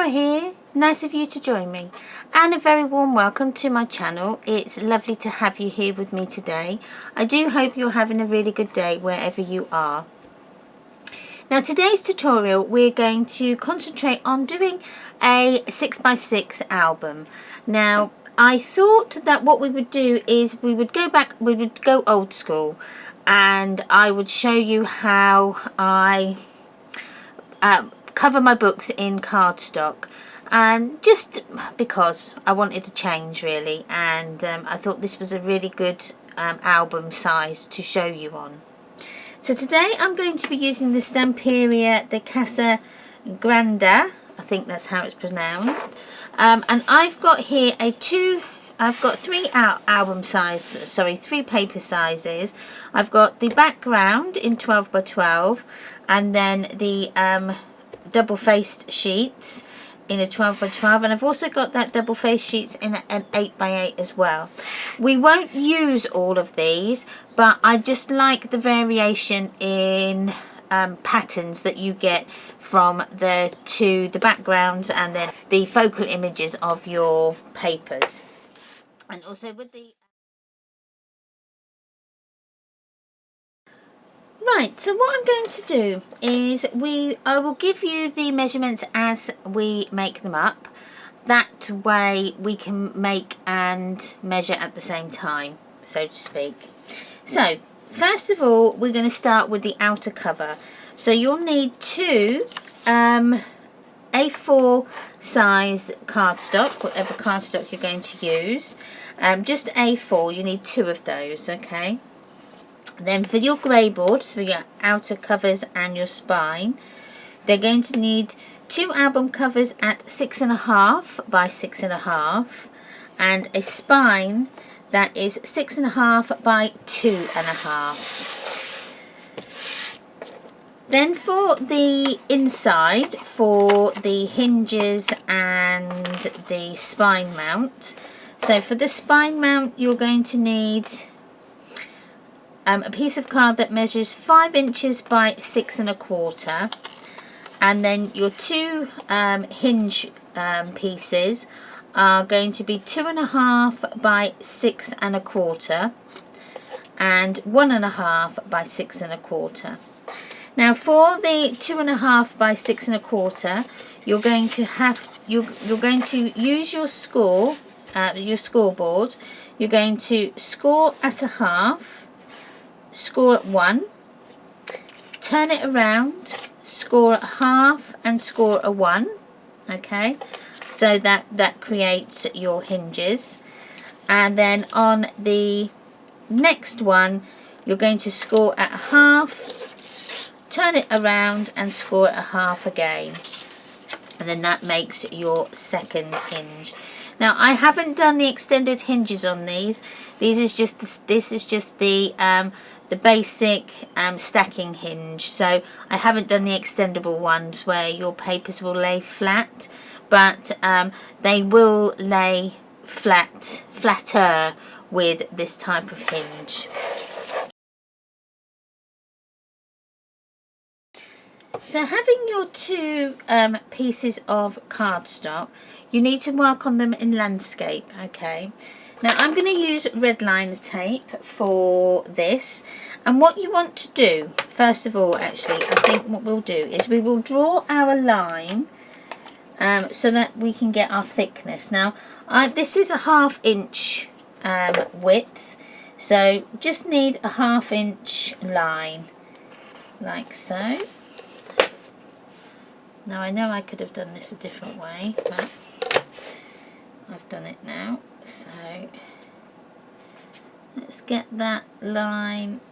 are here. Nice of you to join me, and a very warm welcome to my channel. It's lovely to have you here with me today. I do hope you're having a really good day wherever you are. Now today's tutorial we're going to concentrate on doing a 6x6 album. Now I thought that what we would do is we would go old school, and I would show you how I cover my books in cardstock, and just because I wanted to change really, and I thought this was a really good album size to show you on. So today I'm going to be using the Stamperia, the Casa Granada, I think that's how it's pronounced, and I've got here I've got three paper sizes. I've got the background in 12 by 12, and then the double-faced sheets in a 12 by 12, and I've also got that double-faced sheets in an 8 by 8 as well. We won't use all of these, but I just like the variation in patterns that you get from the backgrounds and then the focal images of your papers. And also with the right, so what I'm going to do is I will give you the measurements as we make them up. That way we can make and measure at the same time, so to speak. So first of all, we're going to start with the outer cover. So you'll need two A4 size cardstock, whatever cardstock you're going to use. Just A4, you need two of those, okay? Then for your grey boards, for your outer covers and your spine, they're going to need two album covers at 6.5 by 6.5, and a spine that is 6.5 by 2.5. Then for the inside, for the hinges and the spine mount, so for the spine mount you're going to need a piece of card that measures 5 inches by 6.25, and then your two hinge pieces are going to be 2.5 by 6.25 and 1.5 by 6.25. Now for the 2.5 by 6.25, you're going to use your scoreboard. You're going to score at a half, score at 1, turn it around, score at half and score at 1, okay, so that creates your hinges. And then on the next one you're going to score at half, turn it around and score at a half again, and then that makes your second hinge. Now I haven't done the extended hinges on these. This is just the basic stacking hinge, so I haven't done the extendable ones where your papers will lay flat, but they will lay flatter with this type of hinge. So having your two pieces of cardstock, you need to work on them in landscape, okay? Now I'm going to use red line tape for this, and what you want to do, first of all, actually, I think what we'll do is we will draw our line so that we can get our thickness. Now this is a 1/2 inch width, so just need a 1/2 inch line, like so. Now I know I could have done this a different way, but I've done it now. So let's get that line.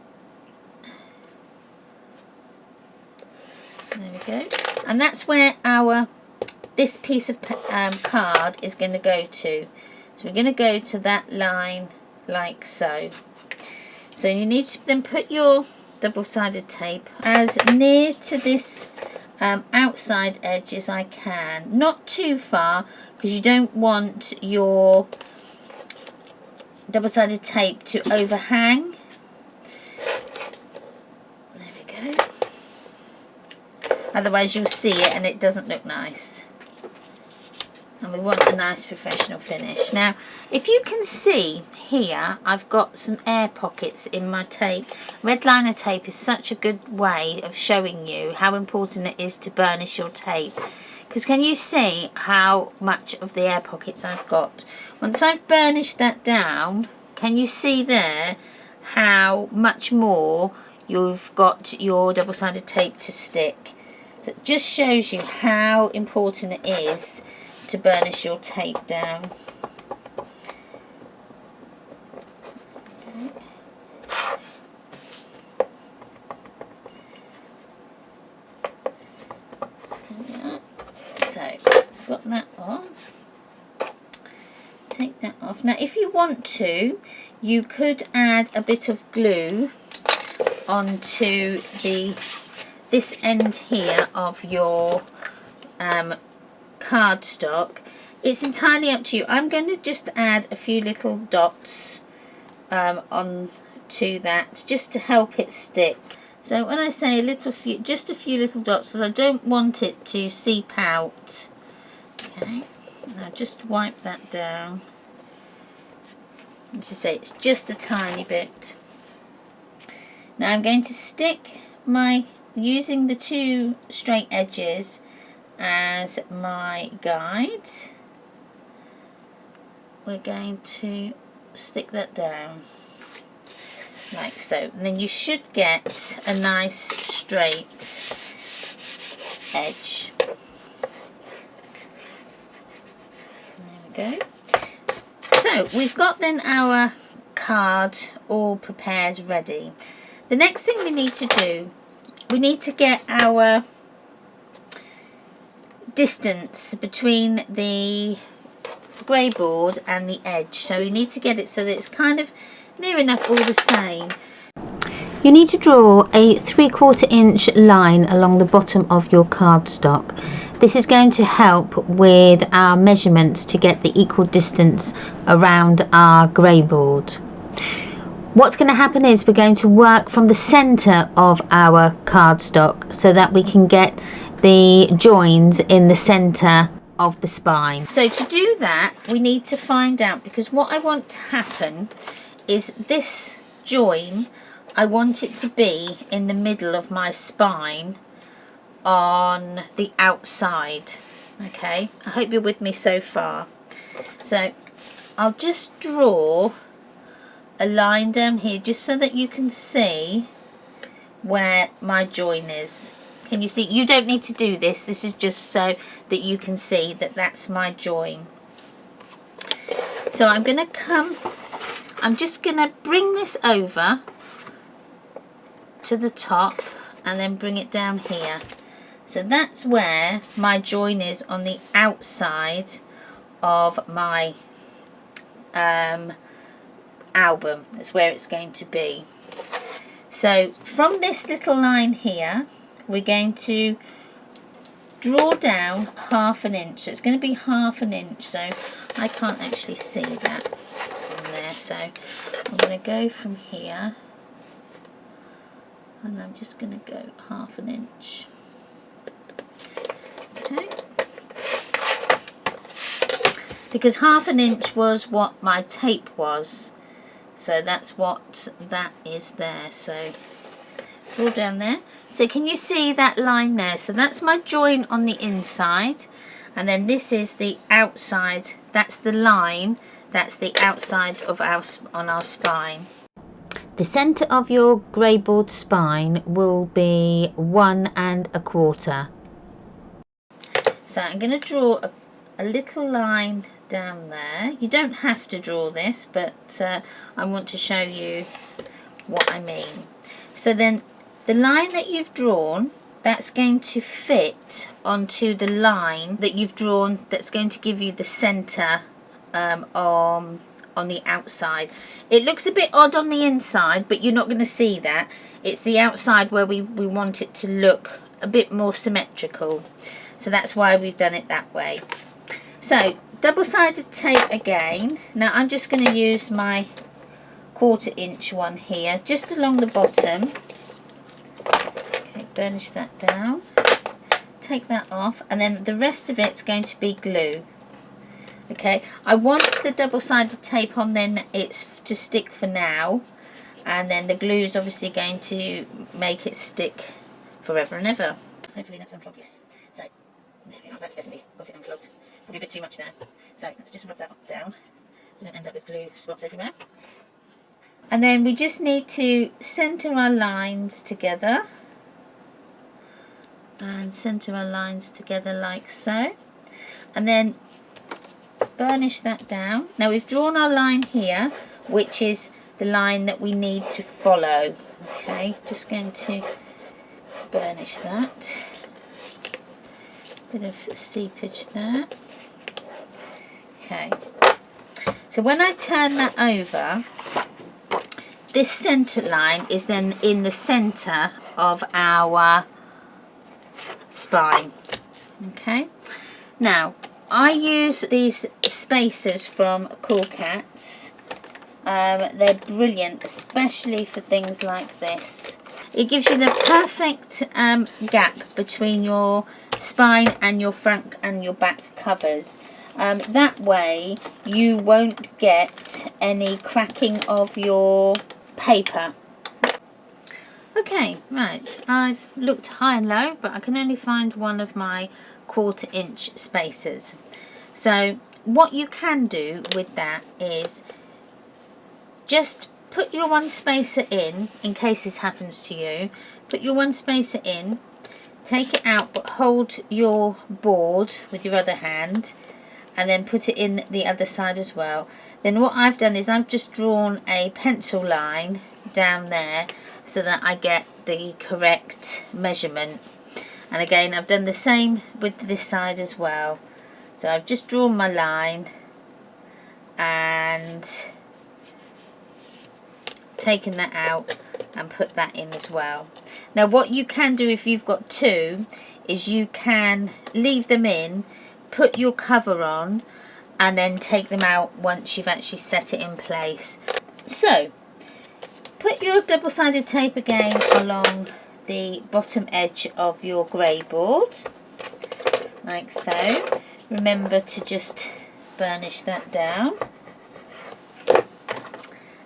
There we go. And that's where this piece of card is going to go to. So we're going to go to that line like so. So you need to then put your double-sided tape as near to this outside edge as I can. Not too far, because you don't want your double-sided tape to overhang. There we go. Otherwise you'll see it and it doesn't look nice. and we want a nice professional finish. Now, if you can see here, I've got some air pockets in my tape. Red liner tape is such a good way of showing you how important it is to burnish your tape. Because can you see how much of the air pockets I've got? Once I've burnished that down, can you see there how much more you've got your double-sided tape to stick? So it just shows you how important it is to burnish your tape down. Okay. So, got that on. Take that off. Now, if you want to, you could add a bit of glue onto this end here of your cardstock. It's entirely up to you. I'm going to just add a few little dots on to that just to help it stick. So when I say just a few little dots, because I don't want it to seep out. Okay, now just wipe that down. As you say, it's just a tiny bit. Now I'm going to stick using the two straight edges as my guide. We're going to stick that down like so, and then you should get a nice straight edge. There we go. So we've got then our card all prepared, ready. The next thing we need to do, we need to get our distance between the grey board and the edge. So we need to get it so that it's kind of near enough all the same. You need to draw a 3/4 inch line along the bottom of your cardstock. This is going to help with our measurements to get the equal distance around our grey board. What's going to happen is we're going to work from the centre of our cardstock so that we can get the joins in the centre of the spine. So to do that, we need to find out, because what I want to happen is this join, I want it to be in the middle of my spine on the outside. Okay, I hope you're with me so far. So I'll just draw a line down here just so that you can see where my join is. Can you see? You don't need to do this. This is just so that you can see that that's my join. So I'm just going to bring this over to the top and then bring it down here. So that's where my join is on the outside of my album. That's where it's going to be. So from this little line here, we're going to draw down 1/2 inch. So it's going to be 1/2 inch. So I can't actually see that from there. So I'm going to go from here, and I'm just going to go 1/2 inch. Okay. Because 1/2 inch was what my tape was. So that's what that is there. So draw down there. So can you see that line there? So that's my join on the inside, and then this is the outside. That's the line. That's the outside of our spine. The centre of your grey board spine will be 1 1/4. So I'm going to draw a little line down there. You don't have to draw this, but I want to show you what I mean. So then the line that you've drawn, that's going to fit onto the line that you've drawn, that's going to give you the centre on the outside. It looks a bit odd on the inside, but you're not going to see that. It's the outside where we want it to look a bit more symmetrical. So that's why we've done it that way. So double-sided tape again. Now I'm just going to use my 1/4 inch one here, just along the bottom. Okay, burnish that down. Take that off, and then the rest of it's going to be glue. Okay, I want the double-sided tape on, then it's to stick for now, and then the glue is obviously going to make it stick forever and ever. Hopefully that's unclogged, yes. So, there we are, that's definitely got it unclogged. Probably a bit too much there. So, let's just rub that down so it ends up with glue spots everywhere. And then we just need to centre our lines together. And centre our lines together like so. And then burnish that down. Now we've drawn our line here, which is the line that we need to follow. Okay, just going to burnish that. Bit of seepage there. Okay, so when I turn that over, this centre line is then in the centre of our spine. Okay, now I use these spacers from Cool Cats. They're brilliant, especially for things like this. It gives you the perfect gap between your spine and your front and your back covers. That way you won't get any cracking of your paper. Okay, right, I've looked high and low, but I can only find one of my 1/4 inch spacers. So what you can do with that is just put your one spacer in case this happens to you. Put your one spacer in, take it out, but hold your board with your other hand, and then put it in the other side as well. Then what I've done is I've just drawn a pencil line down there so that I get the correct measurement. And again, I've done the same with this side as well. So I've just drawn my line and taken that out and put that in as well. Now what you can do if you've got two is you can leave them in, put your cover on, and then take them out once you've actually set it in place. So put your double-sided tape again along the bottom edge of your grey board like so. Remember to just burnish that down,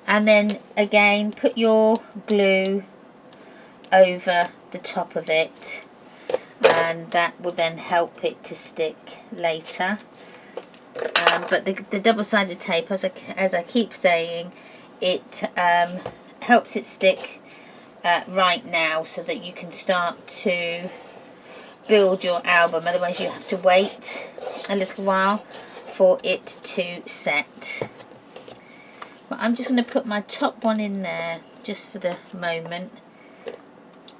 and then again put your glue over the top of it, and that will then help it to stick later. But the double-sided tape, as I keep saying, it helps it stick right now so that you can start to build your album. Otherwise you have to wait a little while for it to set. But I'm just going to put my top one in there just for the moment.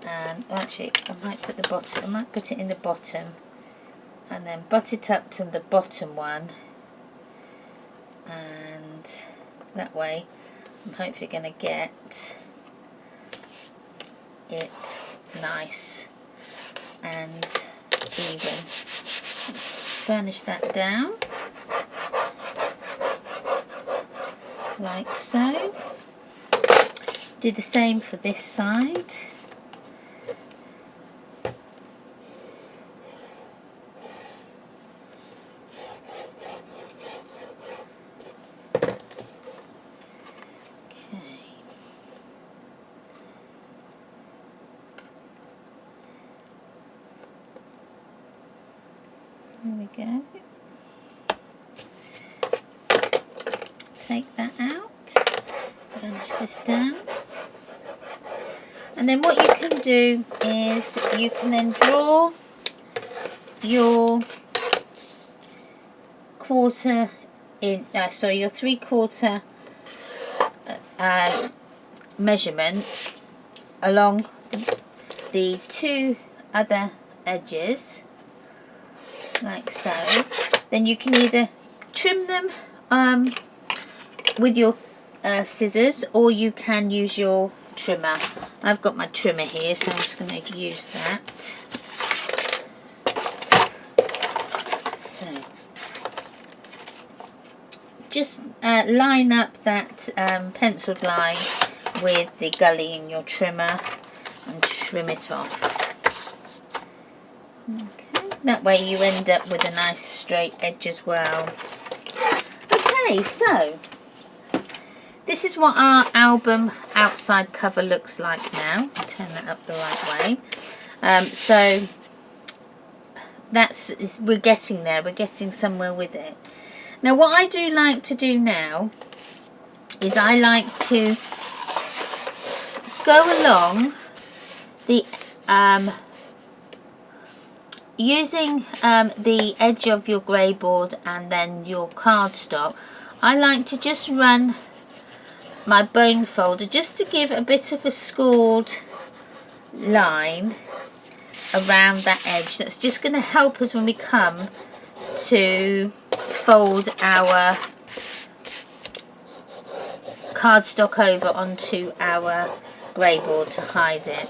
And actually I might put the bottom, I might put it in the bottom and then butt it up to the bottom one, and that way I'm hopefully going to get it nice and even. Burnish that down like so. Do the same for this side. There we go. Take that out, burnish this down, and then what you can do is you can then draw your your 3/4 measurement along the two other edges like so. Then you can either trim them with your scissors, or you can use your trimmer. I've got my trimmer here, so I'm just going to use that. So just line up that penciled line with the gully in your trimmer and trim it off. Okay, that way you end up with a nice straight edge as well. Okay, so this is what our album outside cover looks like now. Turn that up the right way. So we're getting there. We're getting somewhere with it. Now, what I do like to do now is I like to go along the using the edge of your grey board and then your cardstock. I like to just run my bone folder just to give a bit of a scored line around that edge. That's just going to help us when we come to fold our cardstock over onto our grey board to hide it,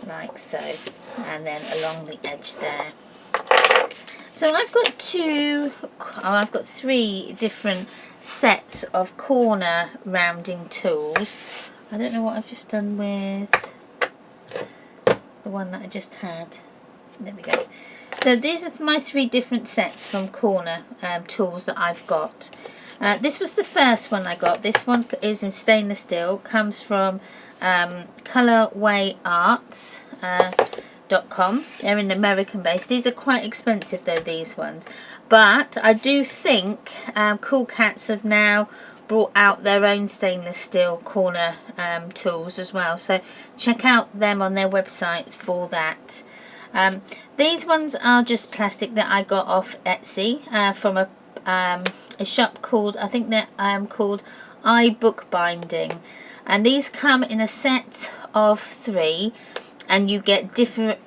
like so, and then along the edge there. So I've got three different sets of corner rounding tools. I don't know what I've just done with the one that I just had. There we go. So these are my three different sets from corner tools that I've got. This was the first one I got. This one is in stainless steel. Comes from colorwayarts.com. They're an American base. These are quite expensive though, these ones. But I do think Cool Cats have now brought out their own stainless steel corner tools as well. So check out them on their websites for that. These ones are just plastic that I got off Etsy from a shop called, I think they're called iBook Binding, and these come in a set of 3, and you get different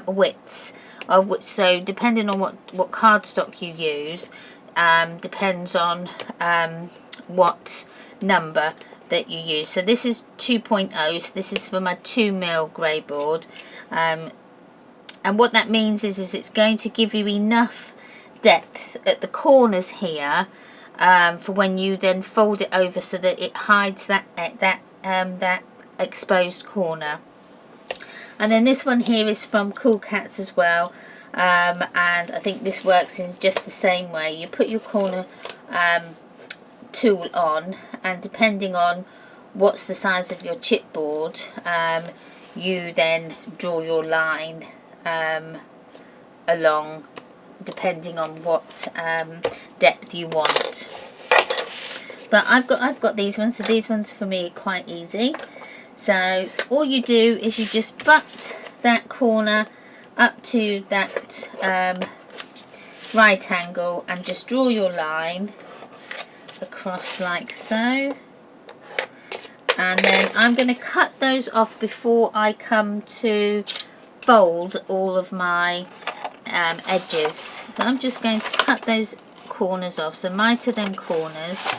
widths of which, so depending on what cardstock you use, depends on what number that you use. So this is 2.0, so this is for my 2mm grey board, and what that means is it's going to give you enough depth at the corners here for when you then fold it over, so that it hides that exposed corner. And then this one here is from Cool Cats as well, and I think this works in just the same way. You put your corner tool on, and depending on what's the size of your chipboard, you then draw your line along, depending on what depth you want. But I've got these ones, so these ones for me are quite easy. So all you do is you just butt that corner up to that right angle and just draw your line across like so. And then I'm going to cut those off before I come to fold all of my edges. So I'm just going to cut those corners off, so mite them corners.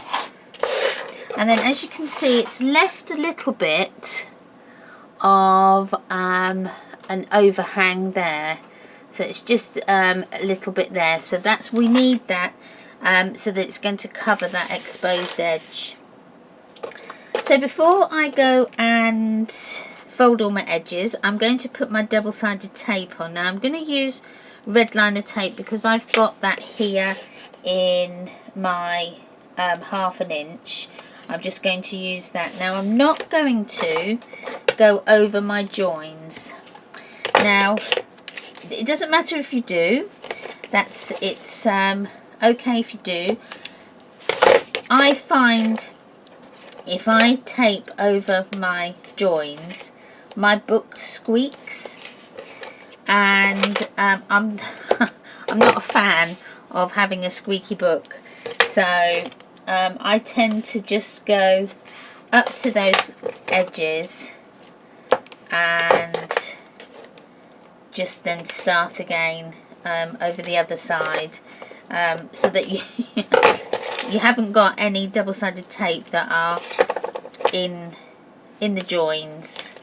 And then as you can see, it's left a little bit of an overhang there, so it's just a little bit there, so we need that so that it's going to cover that exposed edge. So before I go and fold all my edges, I'm going to put my double-sided tape on. Now I'm going to use red liner tape because I've got that here in my 1/2 inch. I'm just going to use that. Now I'm not going to go over my joins. Now it doesn't matter if you do, it's okay if you do. I find if I tape over my joins, my book squeaks, and I'm not a fan of having a squeaky book, so I tend to just go up to those edges and just then start again over the other side, so that you haven't got any double-sided tape that are in the joins.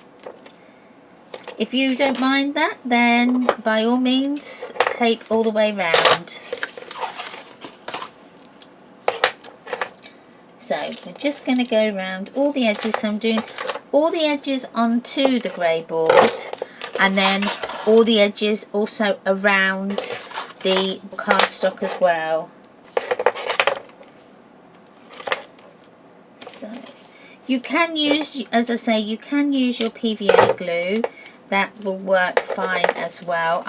If you don't mind that, then by all means tape all the way round. So we're just going to go around all the edges. So I'm doing all the edges onto the grey board, and then all the edges also around the cardstock as well. So you can use, as I say, you can use your PVA glue. That will work fine as well.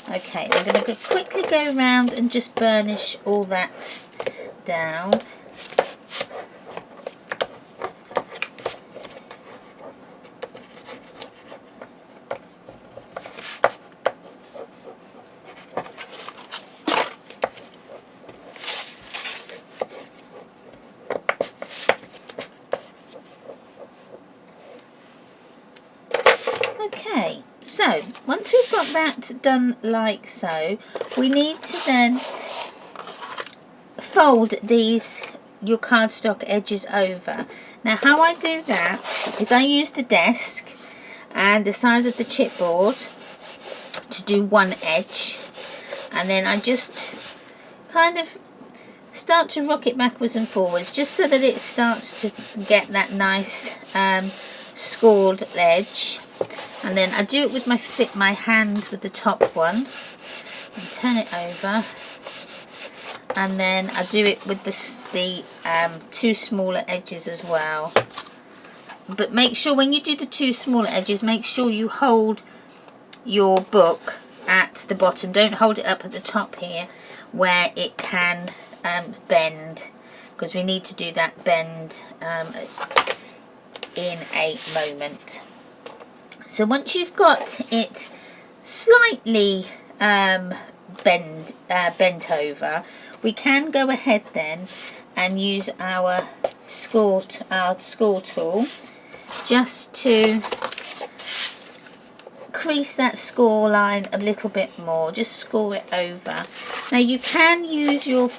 Okay, I'm going to quickly go around and just burnish all that down. Okay, so once we've got that done like so, we need to then fold your cardstock edges over. Now how I do that is I use the desk and the size of the chipboard to do one edge, and then I just kind of start to rock it backwards and forwards just so that it starts to get that nice scored edge. And then I do it with my hands with the top one and turn it over, and then I do it with the two smaller edges as well. But make sure when you do the two smaller edges, make sure you hold your book at the bottom. Don't hold it up at the top here where it can bend, because we need to do that bend in a moment. So once you've got it slightly bent over, we can go ahead then and use our score tool just to crease that score line a little bit more. Just score it over. Now you can use your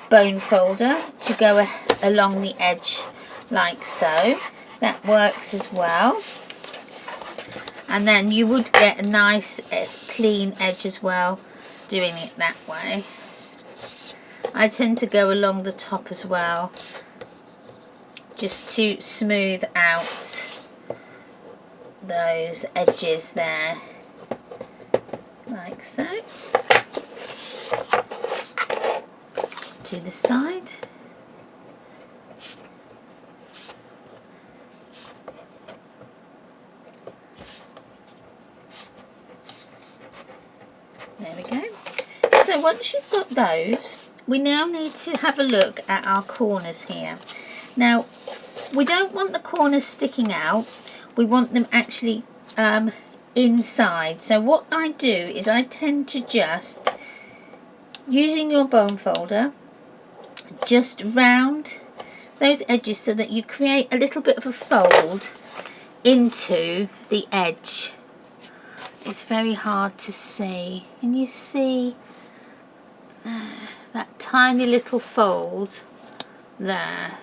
bone folder to go along the edge like so. That works as well. And then you would get a nice clean edge as well doing it that way. I tend to go along the top as well, just to smooth out those edges there, like so. To the side. There we go. So once you've got those, we now need to have a look at our corners here. Now, we don't want the corners sticking out. We want them actually inside. So what I do is I tend to just, using your bone folder, just round those edges so that you create a little bit of a fold into the edge. It's very hard to see. Can you see that tiny little fold there?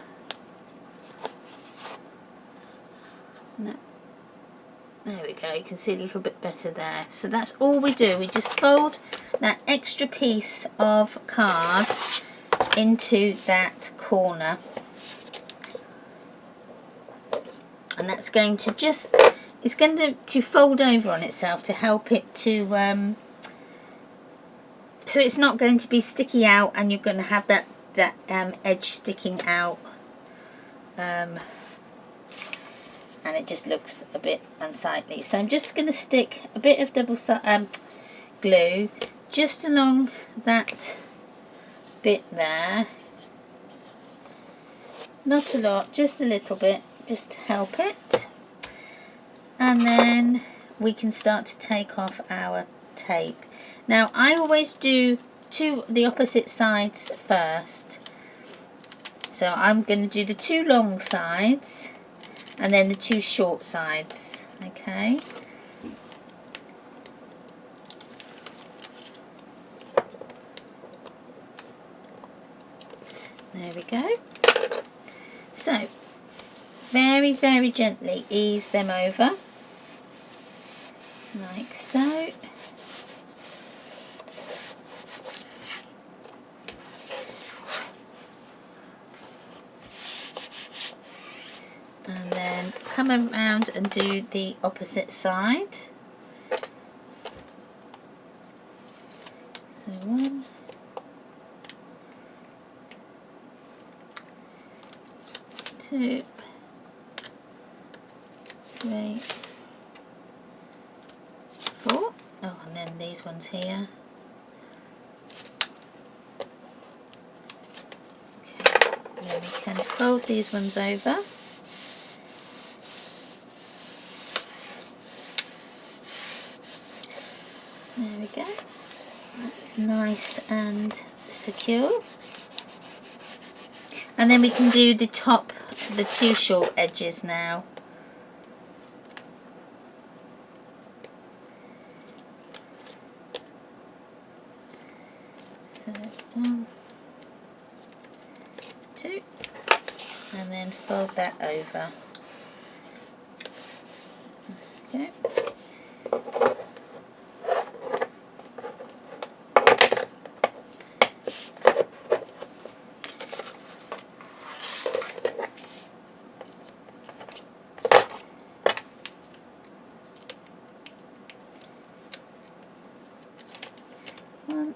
No. There we go, you can see a little bit better there. So that's all we do. We just fold that extra piece of card into that corner. And that's going to just, it's going to fold over on itself to help it to, so it's not going to be sticky out and you're going to have that edge sticking out. And it just looks a bit unsightly. So I'm just going to stick a bit of double glue just along that bit there. Not a lot, just a little bit, just to help it. And then we can start to take off our tape. Now I always do the opposite sides first. So I'm going to do the two long sides and then the two short sides, okay? There we go. So, very, very gently ease them over, like so. and then come around and do the opposite side. So 1, 2, 3, 4. Oh, and then these ones here. Okay, and then we can fold these ones over. There we go. That's nice and secure. And then we can do the top, the 2 short edges now. So 1, 2, and then fold that over. Okay. One,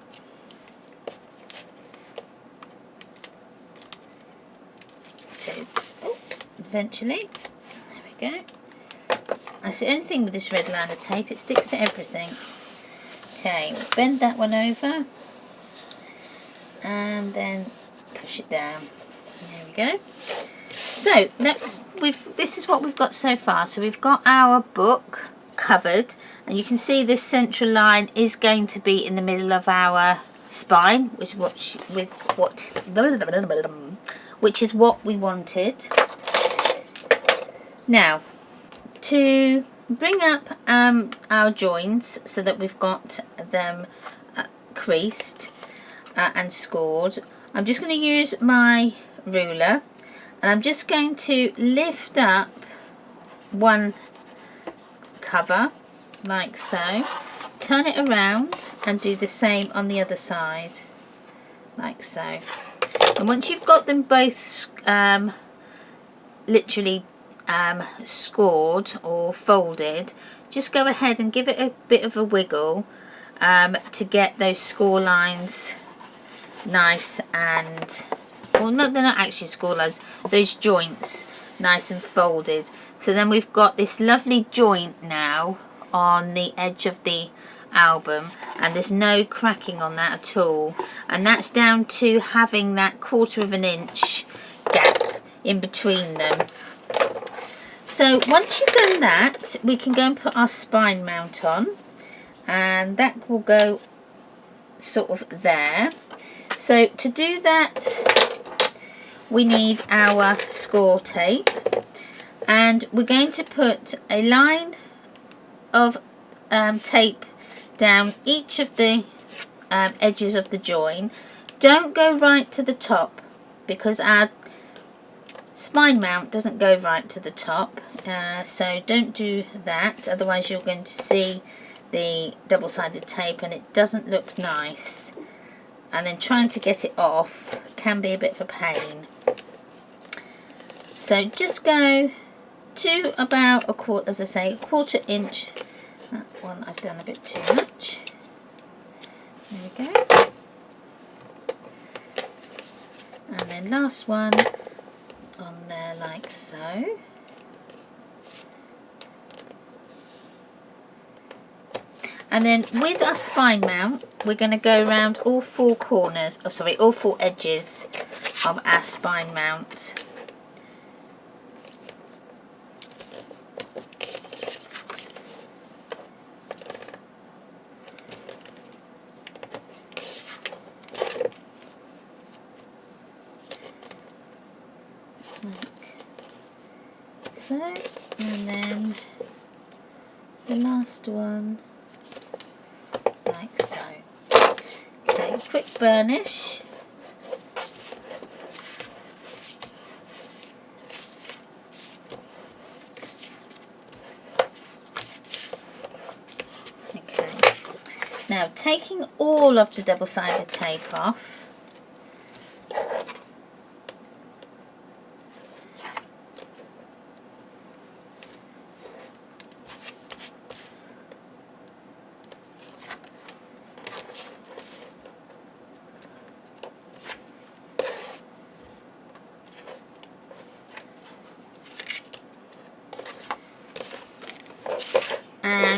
2. Oh, eventually. There we go. That's the only thing with this red liner tape, it sticks to everything. Okay, we'll bend that one over and then push it down. There we go. So this is what we've got so far. So we've got our book covered, and you can see this central line is going to be in the middle of our spine, which is what we wanted. Now, to bring up our joins so that we've got them creased and scored, I'm just going to use my ruler, and I'm just going to lift up one cover like so, turn it around and do the same on the other side like so. And once you've got them both literally scored or folded, just go ahead and give it a bit of a wiggle to get those score lines nice and, well, no, they're not actually score lines, those joints nice and folded. So then we've got this lovely joint now on the edge of the album, and there's no cracking on that at all, and that's down to having that 1/4 inch gap in between them. So once you've done that, we can go and put our spine mount on, and that will go sort of there. So to do that, we need our score tape, and we're going to put a line of tape down each of the edges of the join. Don't go right to the top, because our spine mount doesn't go right to the top, so don't do that, otherwise you're going to see the double-sided tape and it doesn't look nice, and then trying to get it off can be a bit of a pain. So just go to about a quarter, as I say, 1/4 inch. That one I've done a bit too much. There we go. And then last one on there like so. And then with our spine mount, we're going to go around all 4 corners, oh sorry, all 4 edges of our spine mount. So, and then the last one like so. Okay, quick burnish. Okay, now taking all of the double-sided tape off,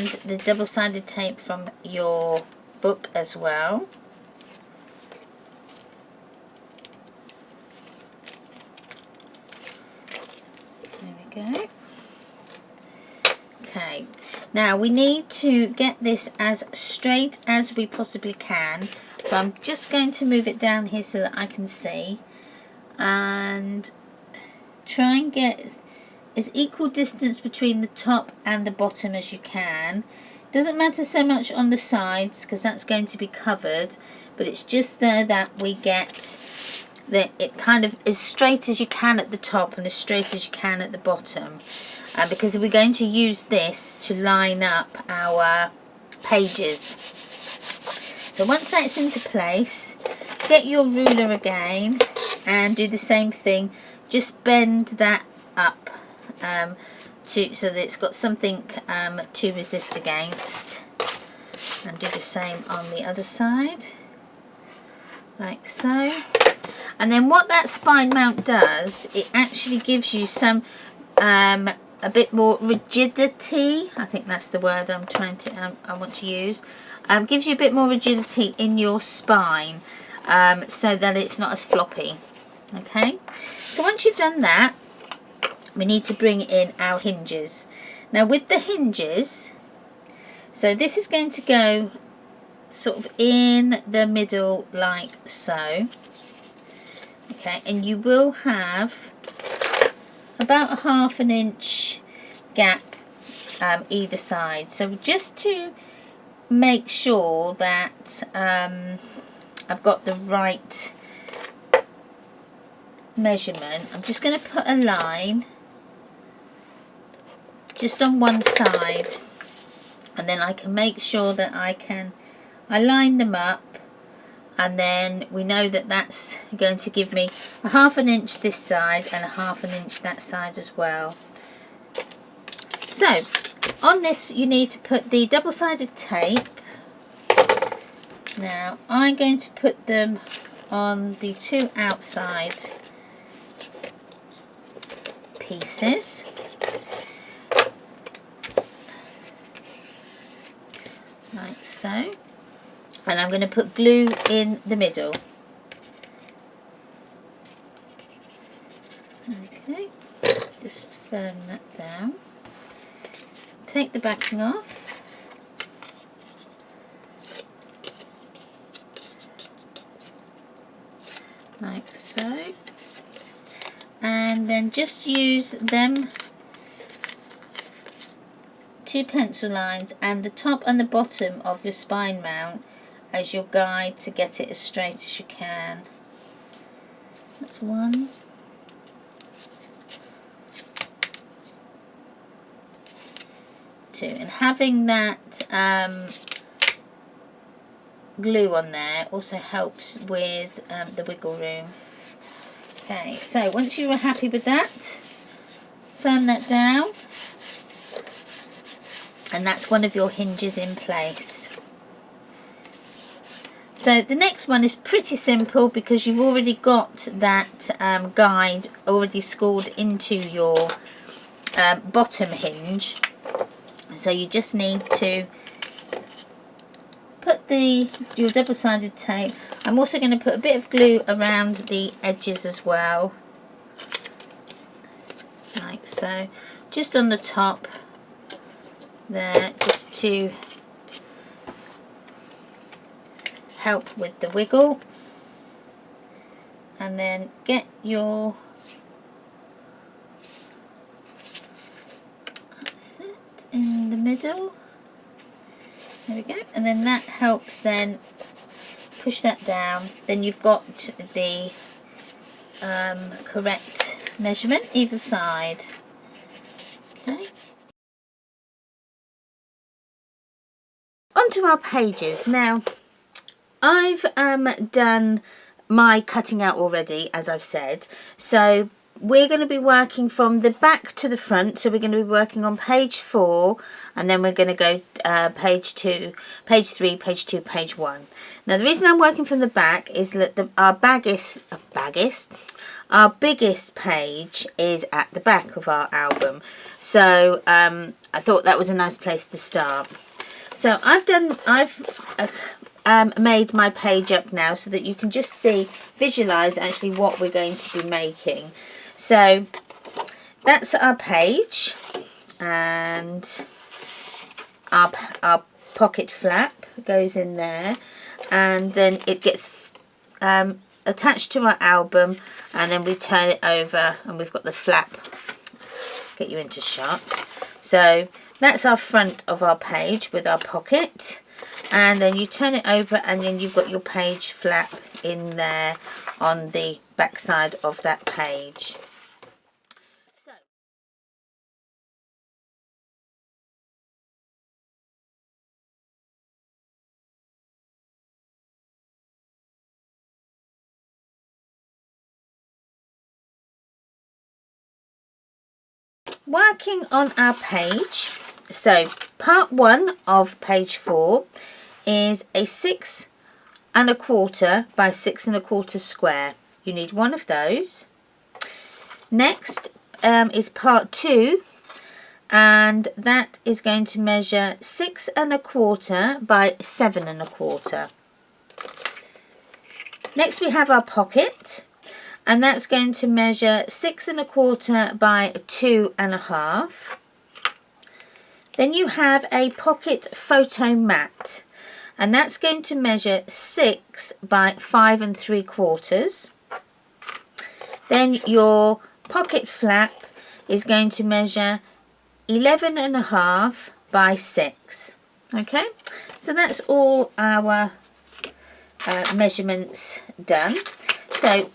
and the double-sided tape from your book as well. There we go. Okay, now we need to get this as straight as we possibly can. So I'm just going to move it down here so that I can see. And try and get as equal distance between the top and the bottom as you can. Doesn't matter so much on the sides because that's going to be covered, but it's just there that we get that it kind of as straight as you can at the top and as straight as you can at the bottom, because we're going to use this to line up our pages. So once that's into place, get your ruler again and do the same thing. Just bend that up so that it's got something to resist against, and do the same on the other side, like so. And then what that spine mount does, it actually gives you some a bit more rigidity. I think that's the word I'm trying to I want to use. Gives you a bit more rigidity in your spine, so that it's not as floppy. Okay, so once you've done that, we need to bring in our hinges. Now with the hinges, so this is going to go sort of in the middle like so. Okay, and you will have about a ½ inch gap either side. So just to make sure that I've got the right measurement, I'm just going to put a line just on one side, and then I can make sure that I line them up, and then we know that that's going to give me a ½ inch this side and a ½ inch that side as well. So on this you need to put the double-sided tape. Now I'm going to put them on the two outside pieces, like so, and I'm going to put glue in the middle. Okay, just firm that down. Take the backing off. Like so. And then just use them two pencil lines and the top and the bottom of your spine mount as your guide to get it as straight as you can. That's one. Two. And having that glue on there also helps with the wiggle room. Okay, so once you are happy with that, firm that down, and that's one of your hinges in place. So the next one is pretty simple because you've already got that guide already scored into your bottom hinge. So you just need to put your double-sided tape. I'm also going to put a bit of glue around the edges as well, like so, just on the top there, just to help with the wiggle. And then get your, that's it, in the middle. There we go, and then that helps then push that down. Then you've got the correct measurement either side. Okay. Onto our pages. Now I've done my cutting out already, as I've said, so we're going to be working from the back to the front, so we're going to be working on page 4, and then we're going to go page 2, page 3, page 2, page 1. Now the reason I'm working from the back is that our biggest page is at the back of our album, so I thought that was a nice place to start. So I've made my page up now so that you can just visualize actually what we're going to be making. So that's our page, and our pocket flap goes in there, and then it gets attached to our album, and then we turn it over and we've got the flap. Get you into shot. So that's our front of our page with our pocket, and then you turn it over and then you've got your page flap in there on the back side of that page. So working on our page, so part 1 of page 4 is a 6 1/4 by 6 1/4 square. You need one of those. Next is part 2, and that is going to measure 6 1/4 by 7 1/4. Next we have our pocket, and that's going to measure 6 1/4 by 2 1/2. Then you have a pocket photo mat, and that's going to measure 6 by 5 3/4. Then your pocket flap is going to measure 11 1/2 by 6. Okay, so that's all our measurements done. So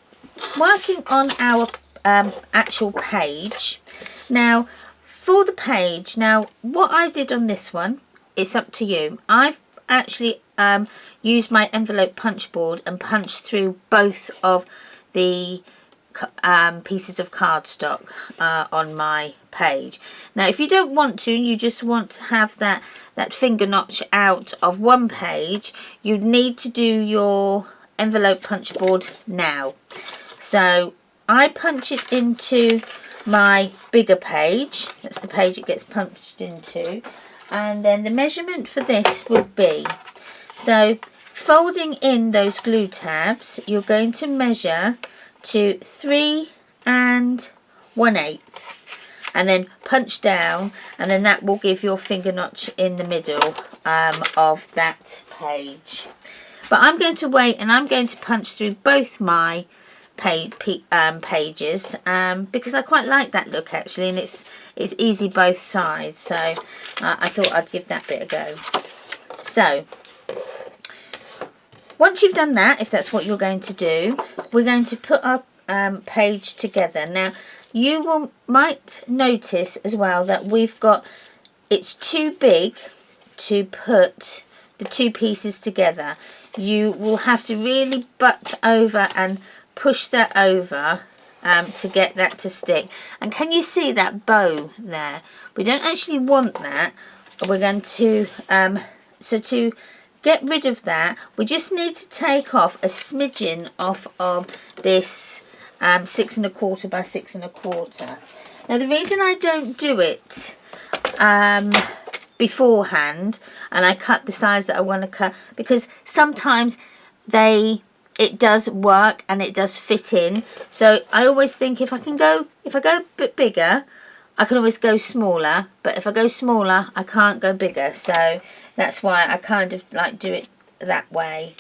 working on our actual page. Now for the page, now what I did on this one, it's up to you. I've actually used my envelope punch board and punched through both of the pieces of cardstock on my page. Now if you don't want to, you just want to have that finger notch out of one page, you need to do your envelope punch board now. So I punch it into my bigger page, that's the page it gets punched into, and then the measurement for this would be, so folding in those glue tabs, you're going to measure to 3 1/8, and then punch down, and then that will give your finger notch in the middle of that page. But I'm going to wait, and I'm going to punch through both my pages because I quite like that look actually, and it's easy both sides, so I thought I'd give that bit a go. So once you've done that, if that's what you're going to do, we're going to put our page together. Now you might notice as well that it's too big to put the two pieces together. You will have to really butt over and push that over to get that to stick. And can you see that bow there? We don't actually want that. We're going to so to get rid of that, we just need to take off a smidgen off of this 6 1/4 by 6 1/4. Now the reason I don't do it beforehand and I cut the size that I want to cut, because sometimes it does work and it does fit in. So I always think if I go a bit bigger, I can always go smaller, but if I go smaller I can't go bigger, so that's why I kind of like do it that way.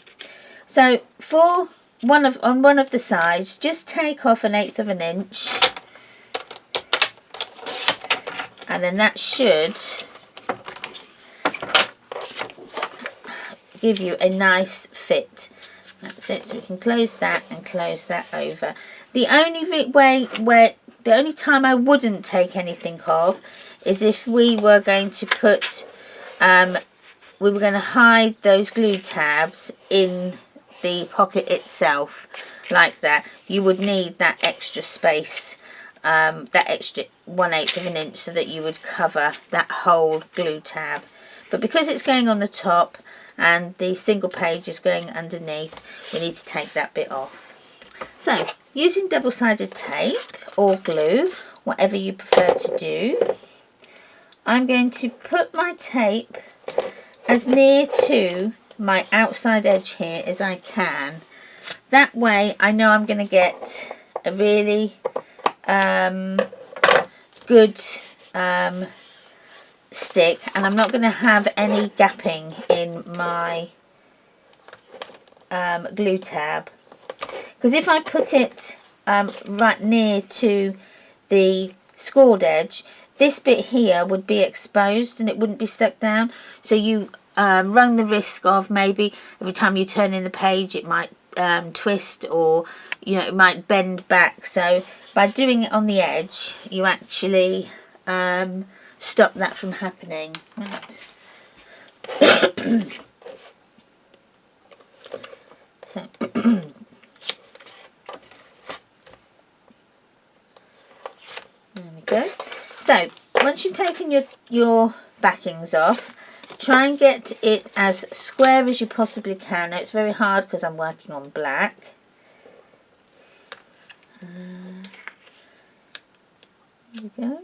So for on one of the sides, just take off 1/8 of an inch, and then that should give you a nice fit. That's it. So we can close that and close that over. The only time I wouldn't take anything off is if we were going to put we were going to hide those glue tabs in the pocket itself, like that, you would need that extra space, that extra 1/8 of an inch, so that you would cover that whole glue tab. But because it's going on the top and the single page is going underneath, we need to take that bit off. So using double-sided tape or glue, whatever you prefer to do, I'm going to put my tape as near to my outside edge here as I can. That way I know I'm going to get a really good stick, and I'm not going to have any gapping in my glue tab. Because if I put it right near to the scored edge, this bit here would be exposed and it wouldn't be stuck down. So you run the risk of maybe every time you turn in the page it might twist, or it might bend back. So by doing it on the edge, you actually stop that from happening. Right. So there we go. So once you've taken your backings off, try and get it as square as you possibly can. Now it's very hard because I'm working on black. There we go.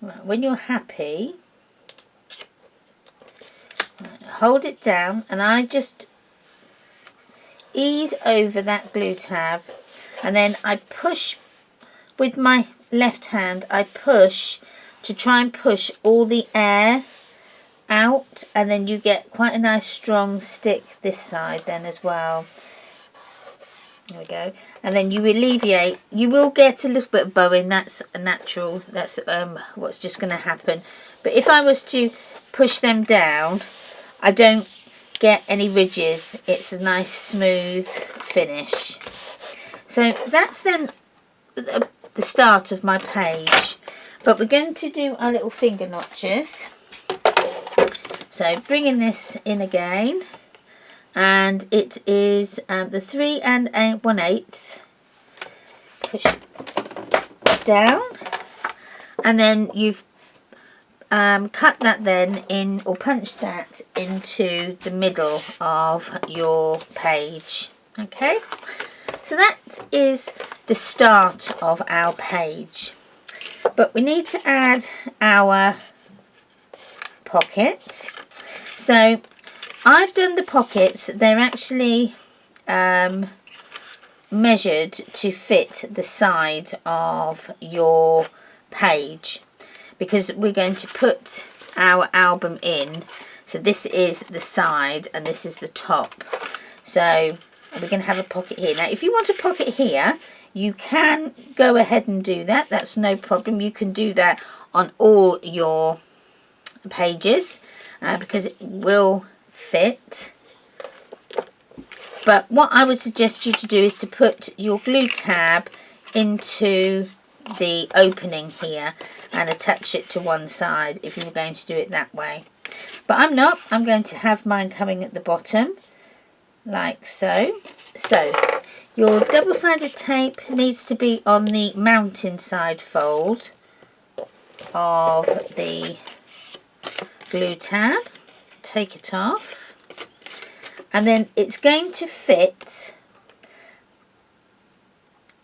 Right, when you're happy, hold it down, and I just ease over that glue tab, and then I push with my left hand. I push to try and push all the air out, and then you get quite a nice strong stick this side then as well. There we go. And then you alleviate. You will get a little bit of bowing. That's natural. That's what's just going to happen. But if I was to push them down, I don't get any ridges. It's a nice smooth finish. So that's then the start of my page. But we're going to do our little finger notches. So bringing this in again, and it is the 3 1/8. Push down, and then you've cut that then in, or punched that into the middle of your page. Okay, so that is the start of our page. But we need to add our pockets. So I've done the pockets. They're actually measured to fit the side of your page, because we're going to put our album in. So this is the side and this is the top. So we're going to have a pocket here. Now if you want a pocket here, you can go ahead and do that. That's no problem. You can do that on all your pages because it will fit. But what I would suggest you to do is to put your glue tab into the opening here and attach it to one side if you were going to do it that way. But I'm not. I'm going to have mine coming at the bottom like so. So your double-sided tape needs to be on the mountain side fold of the glue tab. Take it off, and then it's going to fit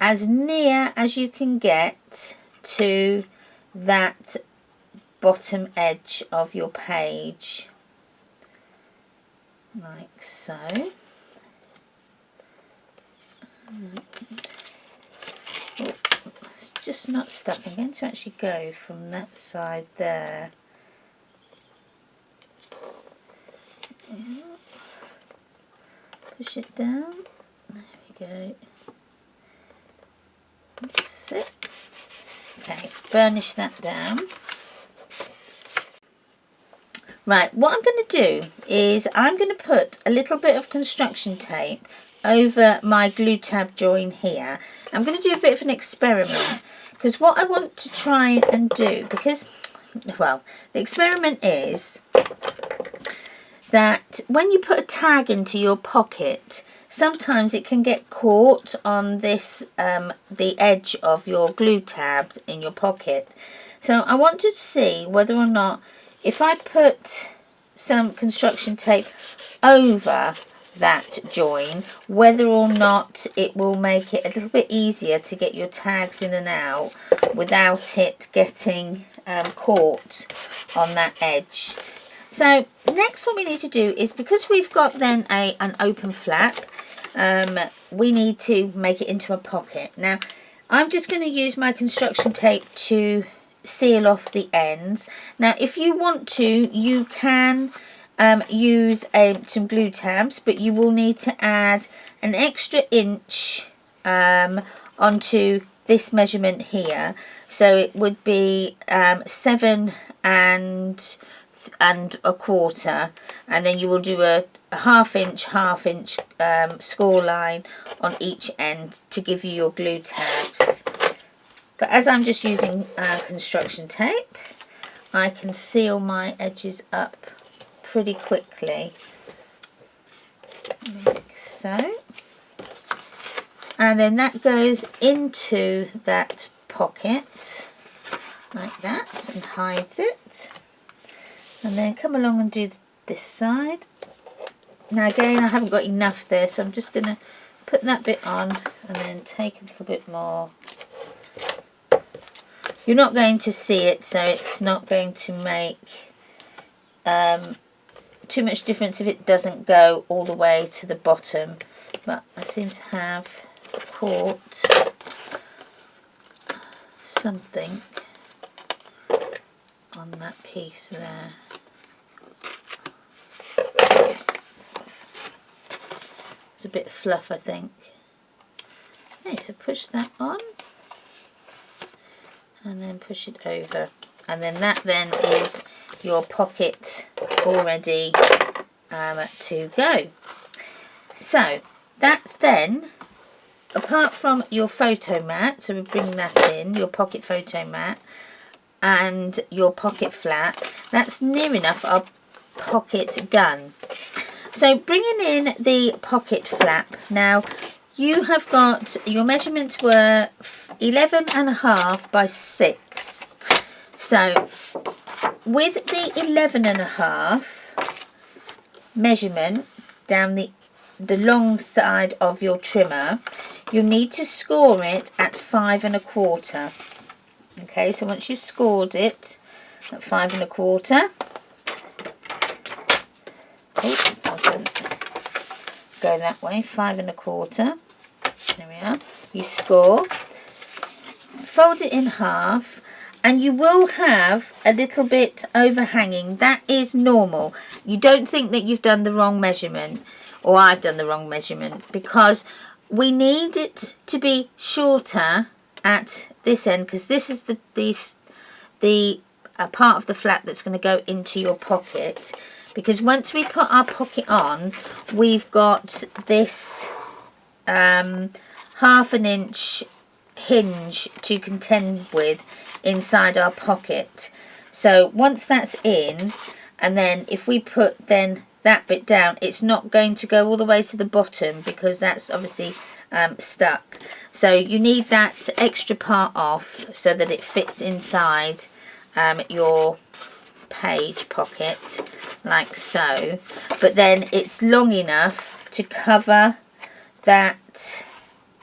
as near as you can get to that bottom edge of your page, like so. Oh, it's just not stuck. I'm going to actually go from that side there. Push it down. There we go. That's it. Okay, burnish that down. Right, what I'm going to do is I'm going to put a little bit of construction tape over my glue tab join here. I'm going to do a bit of an experiment, because what I want to try and do, because, well, the experiment is that when you put a tag into your pocket, sometimes it can get caught on this the edge of your glue tab in your pocket. So I want to see whether or not, if I put some construction tape over that join, whether or not it will make it a little bit easier to get your tags in and out without it getting caught on that edge. So next, what we need to do is, because we've got then an open flap, we need to make it into a pocket. Now I'm just going to use my construction tape to seal off the ends. Now if you want to, you can use some glue tabs, but you will need to add an extra inch onto this measurement here. So it would be 7 and a quarter, and then you will do a half inch score line on each end to give you your glue tabs. But as I'm just using construction tape, I can seal my edges up pretty quickly, like so, and then that goes into that pocket like that and hides it. And then come along and do this side. Now again, I haven't got enough there, so I'm just going to put that bit on and then take a little bit more. You're not going to see it, so it's not going to make too much difference if it doesn't go all the way to the bottom. But I seem to have caught something on that piece there. It's a bit of fluff, I think. Okay, so push that on and then push it over, and then that then is your pocket all ready to go. So that's then, apart from your photo mat, so we bring that in, your pocket photo mat and your pocket flap, that's near enough our pocket done. So bringing in the pocket flap, now you have got, your measurements were 11.5 by 6. So with the 11.5 measurement down the long side of your trimmer, you need to score it at 5.25. Okay, so once you've scored it at 5.25, oh, I didn't go that way, 5.25. There we are. You score, fold it in half, and you will have a little bit overhanging. That is normal. You don't think that you've done the wrong measurement, or I've done the wrong measurement, because we need it to be shorter at this end, because this is the part of the flap that's going to go into your pocket. Because once we put our pocket on, we've got this half an inch hinge to contend with inside our pocket. So once that's in, and then if we put then that bit down, it's not going to go all the way to the bottom, because that's obviously stuck. So you need that extra part off so that it fits inside your page pocket, like so, but then it's long enough to cover that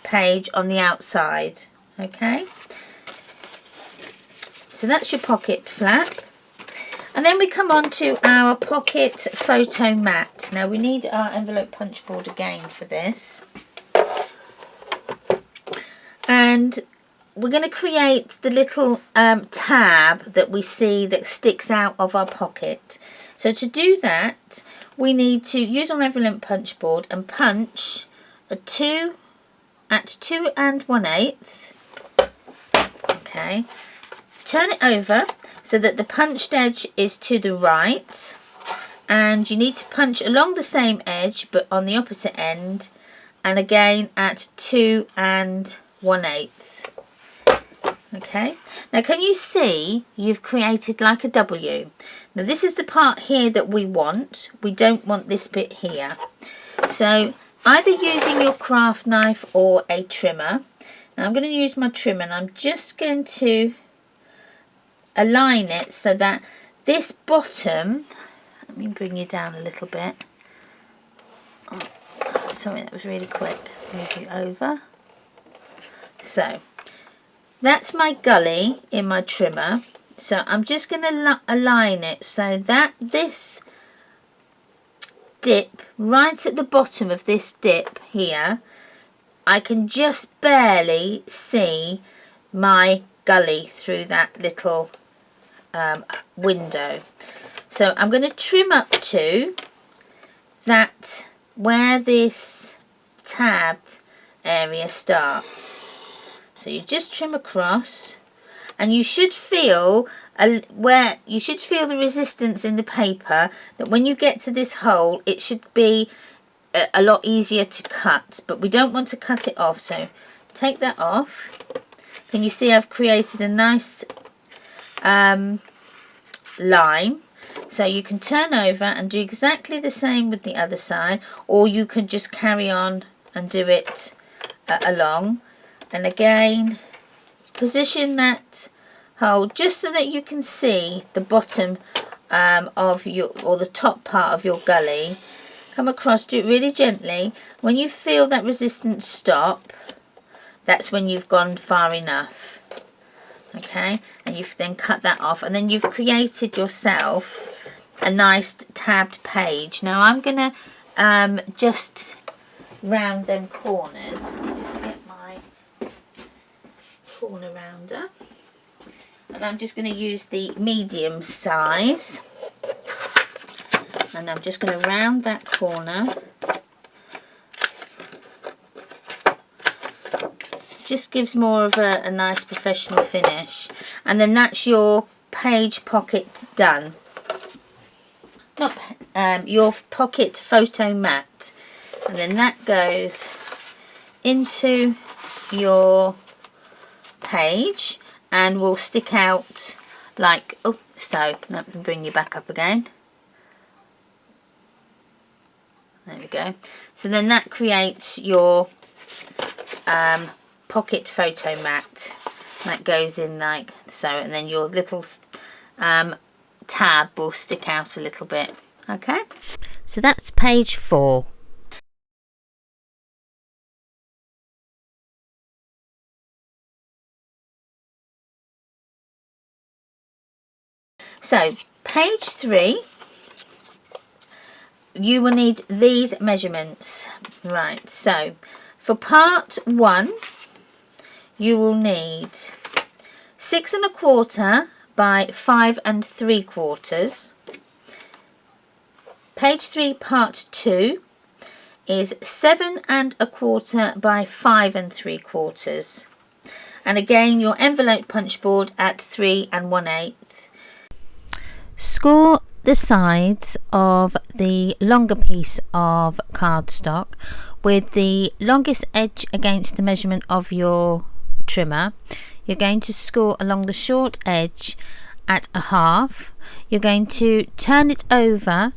page on the outside. Okay, so that's your pocket flap. And then we come on to our pocket photo mat. Now we need our envelope punch board again for this, and we're going to create the little tab that we see that sticks out of our pocket. So to do that, we need to use our envelope punch board and punch at 2 1/8. Okay, turn it over so that the punched edge is to the right, and you need to punch along the same edge but on the opposite end, and again at 2 1/8. Okay, now can you see you've created like a W? Now this is the part here that we want. We don't want this bit here. So either using your craft knife or a trimmer. Now I'm going to use my trimmer, and I'm just going to align it so that this bottom, let me bring you down a little bit. Oh, sorry, that was really quick. Move you over. So that's my gully in my trimmer. So I'm just going to align it so that this dip, right at the bottom of this dip here, I can just barely see my gully through that little window. So I'm going to trim up to that where this tabbed area starts. So you just trim across, and you should feel the resistance in the paper, that when you get to this hole it should be a lot easier to cut, but we don't want to cut it off. So take that off. Can you see I've created a nice line? So you can turn over and do exactly the same with the other side, or you can just carry on and do it along. And again, position that hole just so that you can see the bottom of your, or the top part of your gully. Come across, do it really gently. When you feel that resistance stop, that's when you've gone far enough. Okay, and you've then cut that off, and then you've created yourself a nice tabbed page. Now I'm gonna just round them corners. Just get my corner rounder, and I'm just going to use the medium size, and I'm just going to round that corner. Just gives more of a nice professional finish, and then that's your page pocket done. Not your pocket photo mat, and then that goes into your page and will stick out like so. Let me bring you back up again. There we go. So then that creates your pocket photo mat that goes in like so, and then your little tab will stick out a little bit. Okay, So that's page 4. so page 3, you will need these measurements. Right, so for part 1 you will need 6 1/4 by 5 3/4. Page 3 part 2 is 7 1/4 by 5 3/4. And again, your envelope punch board at 3 1/8. Score the sides of the longer piece of cardstock with the longest edge against the measurement of your trimmer. You're going to score along the short edge at 1/2. You're going to turn it over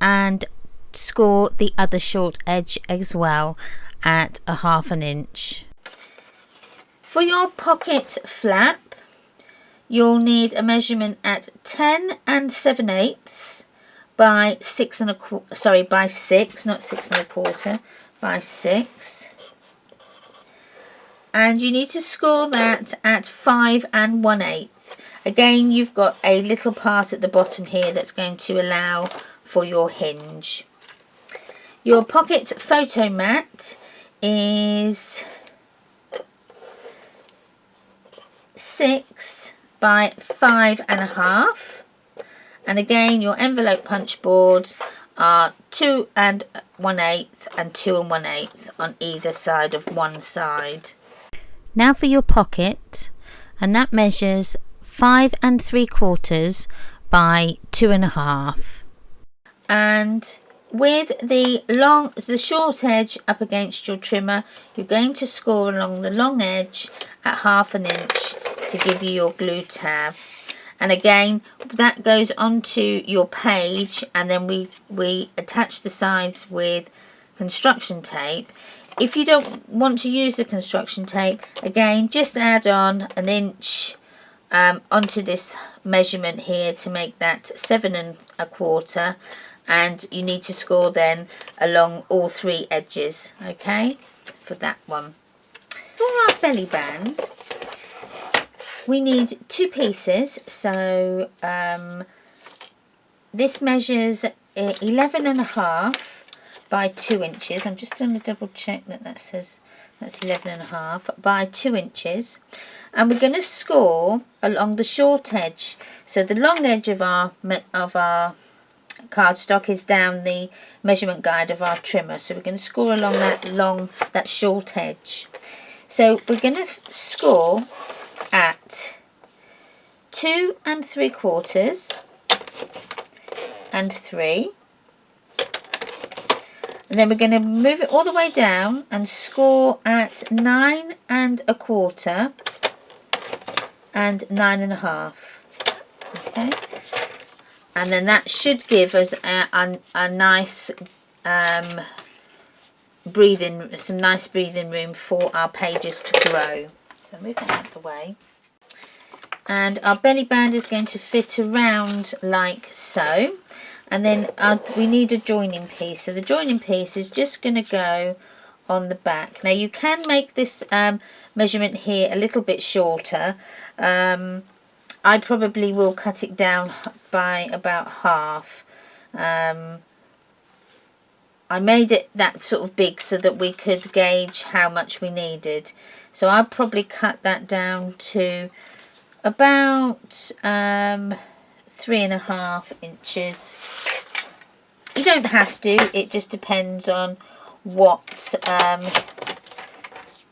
and score the other short edge as well at 1/2 inch. For your pocket flap, you'll need a measurement at 10 7/8 by 6 1/4. Sorry, by 6, not 6 1/4, by 6. And you need to score that at 5 1/8. Again, you've got a little part at the bottom here that's going to allow for your hinge. Your pocket photo mat is 6 by 5 1/2, and again your envelope punch boards are 2 1/8 and 2 1/8 on either side of one side. Now for your pocket, and that measures 5 3/4 by 2 1/2. And with the short edge up against your trimmer, you're going to score along the long edge at 1/2 inch to give you your glue tab. And again, that goes onto your page, and then we attach the sides with construction tape. If you don't want to use the construction tape, again, just add on an inch onto this measurement here to make that 7¼ and you need to score then along all 3 edges, okay, for that one. For our belly band we need 2 pieces, so this measures 11½ by 2 inches. I'm just going to double check that says that's 11½ by 2 inches, and we're going to score along the short edge. So the long edge of our cardstock is down the measurement guide of our trimmer, so we're going to score along that short edge. So we're going to score at 2 3/4 and 3, and then we're going to move it all the way down and score at 9¼ and 9½. Okay, and then that should give us a nice some nice breathing room for our pages to grow. So move that out of the way. And our belly band is going to fit around like so, and then we need a joining piece. So the joining piece is just going to go on the back. Now you can make this measurement here a little bit shorter. I probably will cut it down by about half. I made it that sort of big so that we could gauge how much we needed. So I'll probably cut that down to about 3½ inches. You don't have to, it just depends on what,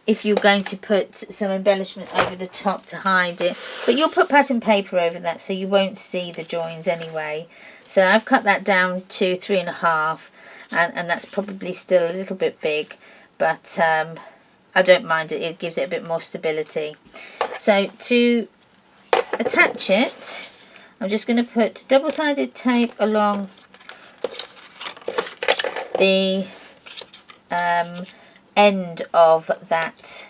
if you're going to put some embellishment over the top to hide it, but you'll put pattern paper over that so you won't see the joins anyway. So I've cut that down to 3½, and that's probably still a little bit big, but I don't mind it, it gives it a bit more stability. So to attach it, I'm just going to put double-sided tape along the end of that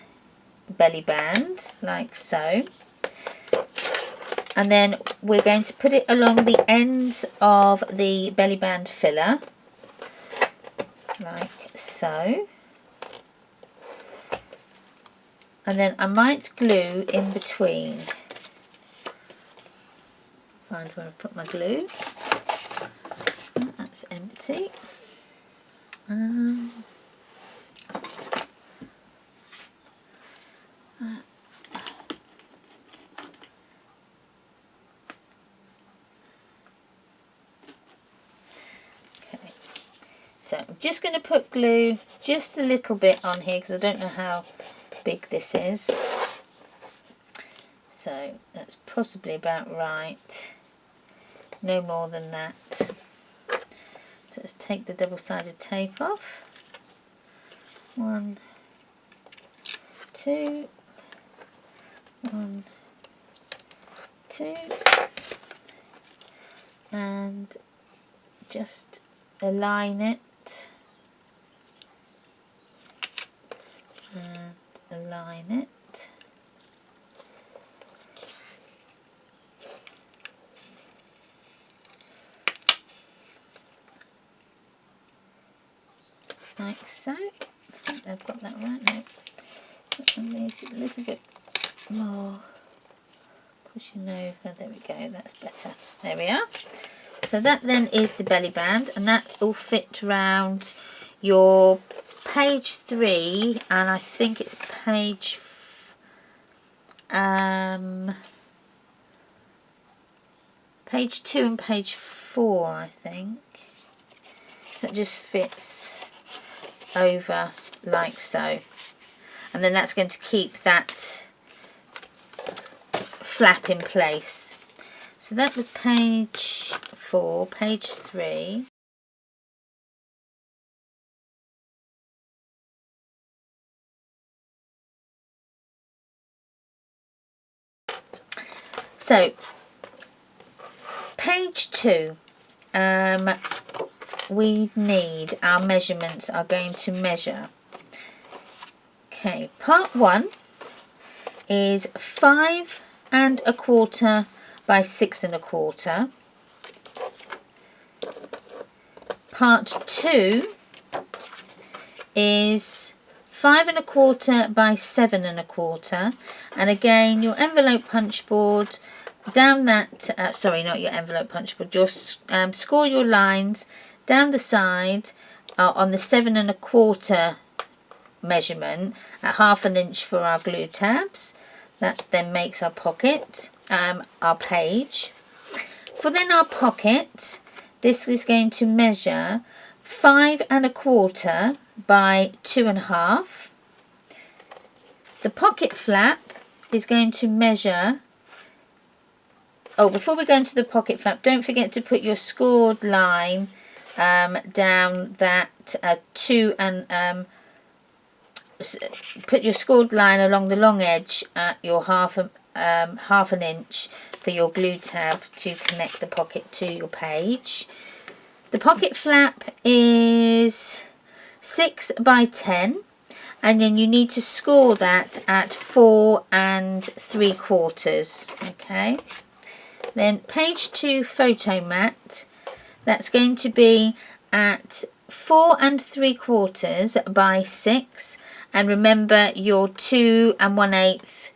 belly band like so, and then we're going to put it along the ends of the belly band filler like so, and then I might glue in between. Find where I put my glue. Oh, that's empty. Okay, so I'm just going to put glue just a little bit on here because I don't know how big this is. So that's possibly about right. No more than that. So let's take the double-sided tape off. 1, 2, 1, 2, and just align it and align it. Like so. I think I've got that right now. That needs a little bit more pushing over. There we go, that's better. There we are. So that then is the belly band, and that will fit round your page 3, and I think it's page page 2 and page 4, I think. So it just fits over like so, and then that's going to keep that flap in place. So that was page 4, page 3. So page 2, we need, our measurements are going to measure. Okay, part 1 is 5 1/4 by 6 1/4. Part 2 is 5 1/4 by 7 1/4, and again your envelope punch board, down that, sorry, not your envelope punch board, just score your lines down the side on the 7 1/4 measurement at 1/2 inch for our glue tabs. That then makes our pocket, our page. For then our pocket, this is going to measure 5 1/4 by 2 1/2. The pocket flap is going to measure, oh, before we go into the pocket flap, don't forget to put your scored line down that put your scored line along the long edge at your half an inch for your glue tab to connect the pocket to your page. The pocket flap is 6 by 10, and then you need to score that at 4 3/4. Okay, then page 2 photo mat, that's going to be at 4 3/4 by 6, and remember your 2 1/8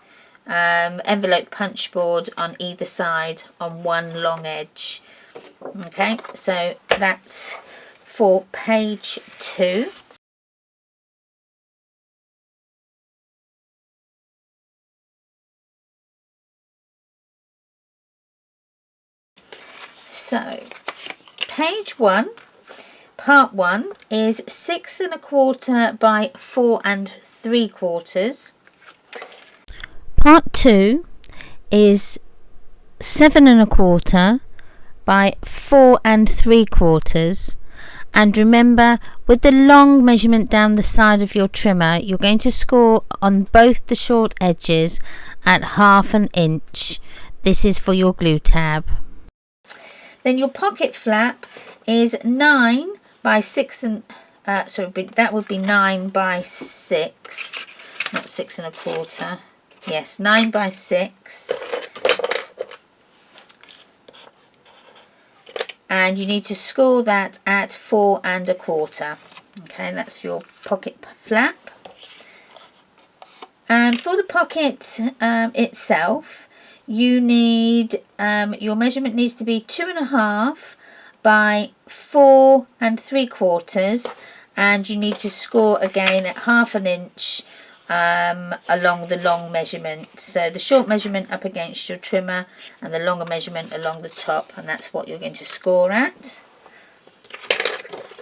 envelope punch board on either side on one long edge. Okay, so that's for page 2. So page 1, part 1 is 6 1/4 by 4 3/4. Part 2 is 7 1/4 by 4 3/4. And remember, with the long measurement down the side of your trimmer, you're going to score on both the short edges at 1/2 inch. This is for your glue tab. Then your pocket flap is 9 by 6 that would be 9 by 6, not 6 1/4. Yes, 9 by 6. And you need to score that at 4 1/4. Okay, that's your pocket flap. And for the pocket itself, you need, your measurement needs to be 2 1/2 by 4 3/4, and you need to score again at 1/2 inch along the long measurement. So the short measurement up against your trimmer and the longer measurement along the top, and that's what you're going to score at.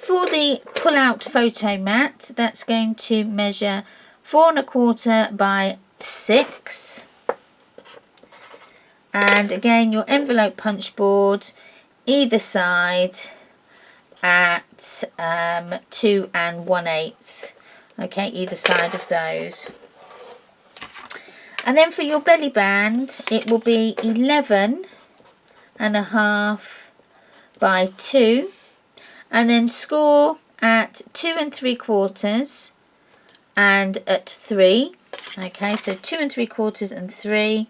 For the pull-out photo mat, that's going to measure 4 1/4 by 6. And again, your envelope punch board either side at 2 1/8. Okay, either side of those. And then for your belly band, it will be 11 1/2 by 2, and then score at 2 3/4 and at 3. Okay, so 2 3/4 and 3.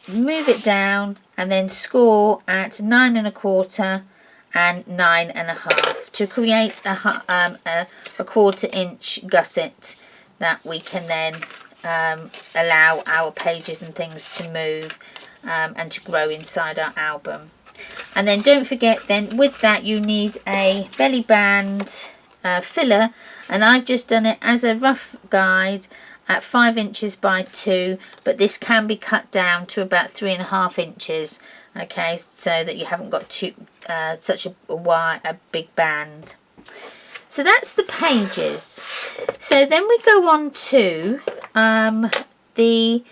Move it down and then score at 9 1/4 and 9 1/2 to create a 1/4 inch gusset that we can then allow our pages and things to move and to grow inside our album. And then don't forget, then with that you need a belly band filler, and I've just done it as a rough guide at 5 inches by 2, but this can be cut down to about 3 1/2 inches. Okay, so that you haven't got such a big band. So that's the pages. So then we go on to the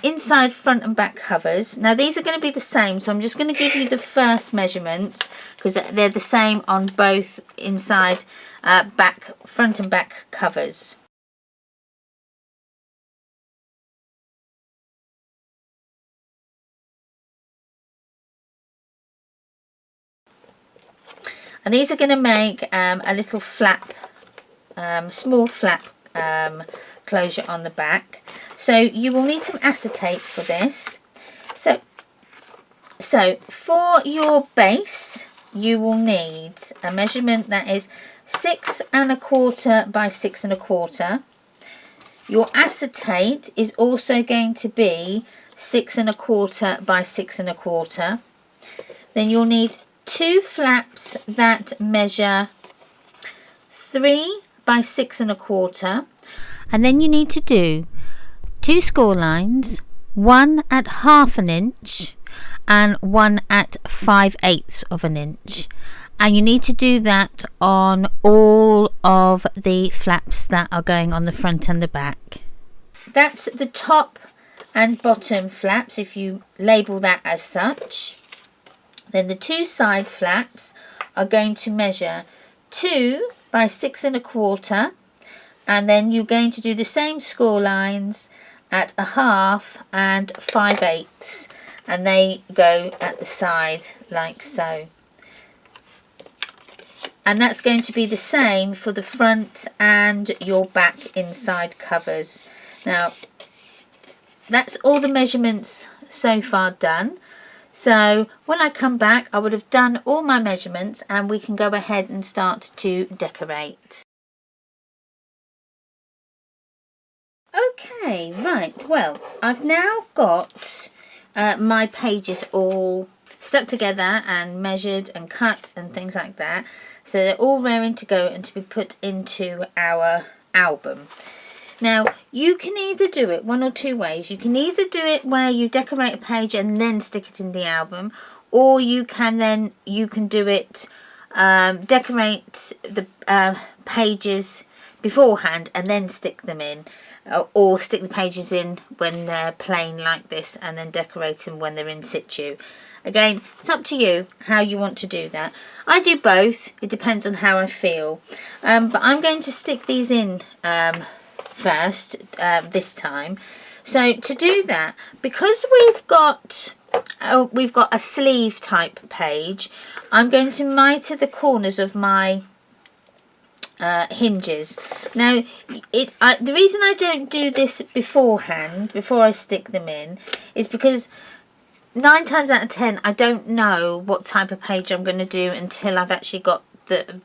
inside, front and back covers. Now these are going to be the same, so I'm just going to give you the first measurements because they're the same on both inside, front and back covers. And these are going to make a little flap, small flap closure on the back. So you will need some acetate for this. So for your base, you will need a measurement that is 6 1/4 by 6 1/4. Your acetate is also going to be 6 1/4 by 6 1/4. Then you'll need 2 flaps that measure 3 by 6 1/4. And then you need to do 2 score lines, one at 1/2 inch and one at 5/8 of an inch. And you need to do that on all of the flaps that are going on the front and the back. That's the top and bottom flaps, if you label that as such. Then the 2 side flaps are going to measure 2 by 6 1/4, and then you're going to do the same score lines at 1/2 and 5/8, and they go at the side like so. And that's going to be the same for the front and your back inside covers. Now, that's all the measurements so far done. So when I come back, I would have done all my measurements and we can go ahead and start to decorate. Okay, right, well, I've now got my pages all stuck together and measured and cut and things like that. So they're all raring to go and to be put into our album. Now, you can either do it one or two ways. You can either do it where you decorate a page and then stick it in the album, or you can do it, decorate the pages beforehand and then stick them in, or stick the pages in when they're plain like this and then decorate them when they're in situ. Again, it's up to you how you want to do that. I do both. It depends on how I feel. But I'm going to stick these in first this time. So to do that, because we've got a sleeve type page, I'm going to mitre the corners of my hinges. Now, the reason I don't do this beforehand, before I stick them in, is because 9 times out of 10 I don't know what type of page I'm going to do until I've actually got the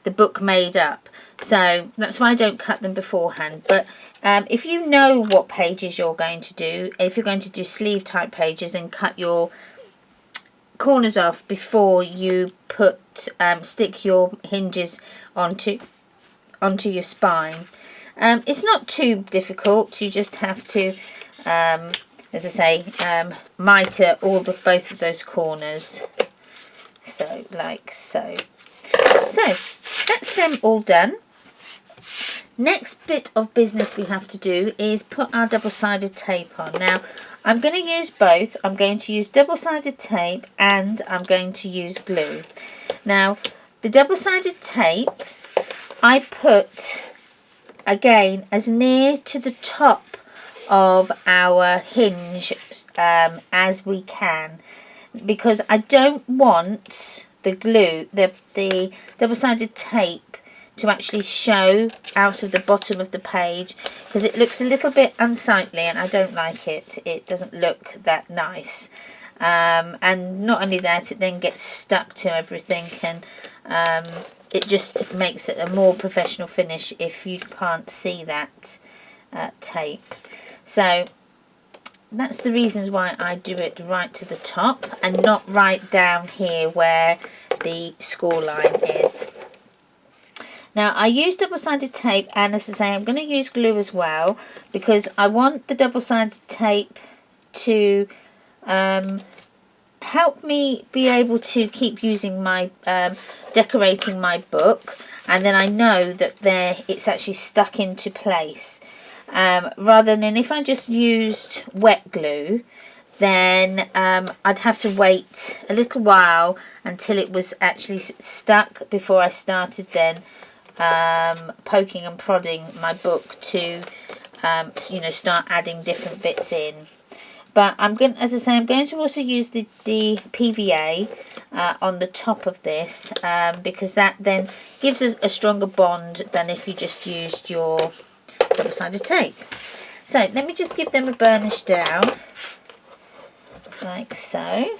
book made up. So that's why I don't cut them beforehand. But if you know what pages you're going to do, if you're going to do sleeve type pages, then cut your corners off before you stick your hinges onto your spine. It's not too difficult. You just have to as I say, mitre both of those corners, so like so. So that's them all done. Next bit of business we have to do is put our double-sided tape on. Now, I'm going to use both. I'm going to use double-sided tape and I'm going to use glue. Now, the double-sided tape I put again as near to the top of our hinge as we can, because I don't want the glue, the double-sided tape, to actually show out of the bottom of the page, because it looks a little bit unsightly and I don't like it. It doesn't look that nice, and not only that, it then gets stuck to everything, and it just makes it a more professional finish if you can't see that tape. So that's the reasons why I do it right to the top and not right down here where the score line is. Now, I use double-sided tape, and as I say, I'm going to use glue as well, because I want the double-sided tape to help me be able to keep using my decorating my book, and then I know that it's actually stuck into place. Rather than if I just used wet glue, then I'd have to wait a little while until it was actually stuck before I started then poking and prodding my book to start adding different bits in. but I'm going, as I say, I'm going to also use the PVA on the top of this because that then gives a stronger bond than if you just used your double-sided tape. So let me just give them a burnish down, like so.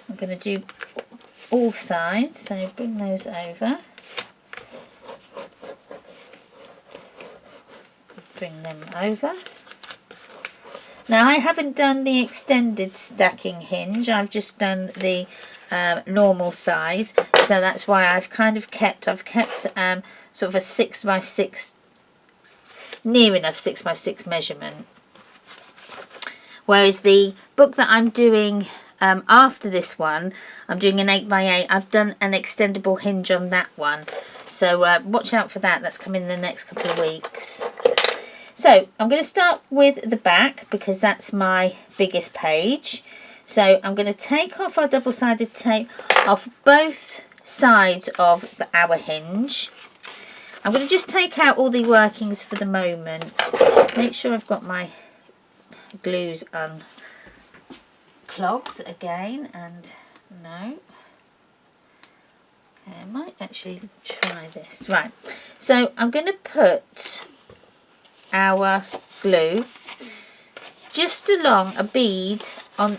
I'm going to do all sides, so bring those over. Bring them over. Now I haven't done the extended stacking hinge, I've just done the normal size, so that's why I've kept sort of a 6x6, near enough 6x6 measurement. Whereas the book that I'm doing after this one, I'm doing an 8x8. I've done an extendable hinge on that one, so watch out for that. That's coming in the next couple of weeks. So I'm going to start with the back because that's my biggest page. So I'm going to take off our double-sided tape off both sides of our hinge. I'm going to just take out all the workings for the moment. Make sure I've got my glues unclogged again, and no. Okay, I might actually try this. Right, so I'm going to put our glue just along a bead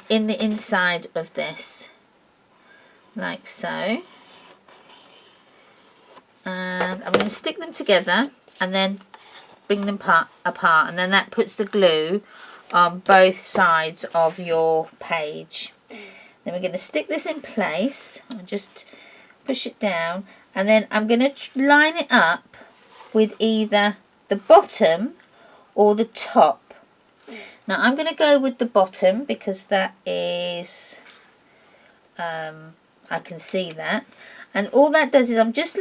in the inside of this, like so, and I'm going to stick them together and then bring them apart, and then that puts the glue on both sides of your page. Then we're going to stick this in place. I'll just push it down, and then I'm going to line it up with either the bottom or the top. Now I'm going to go with the bottom because that is, I can see that, and all that does is I'm just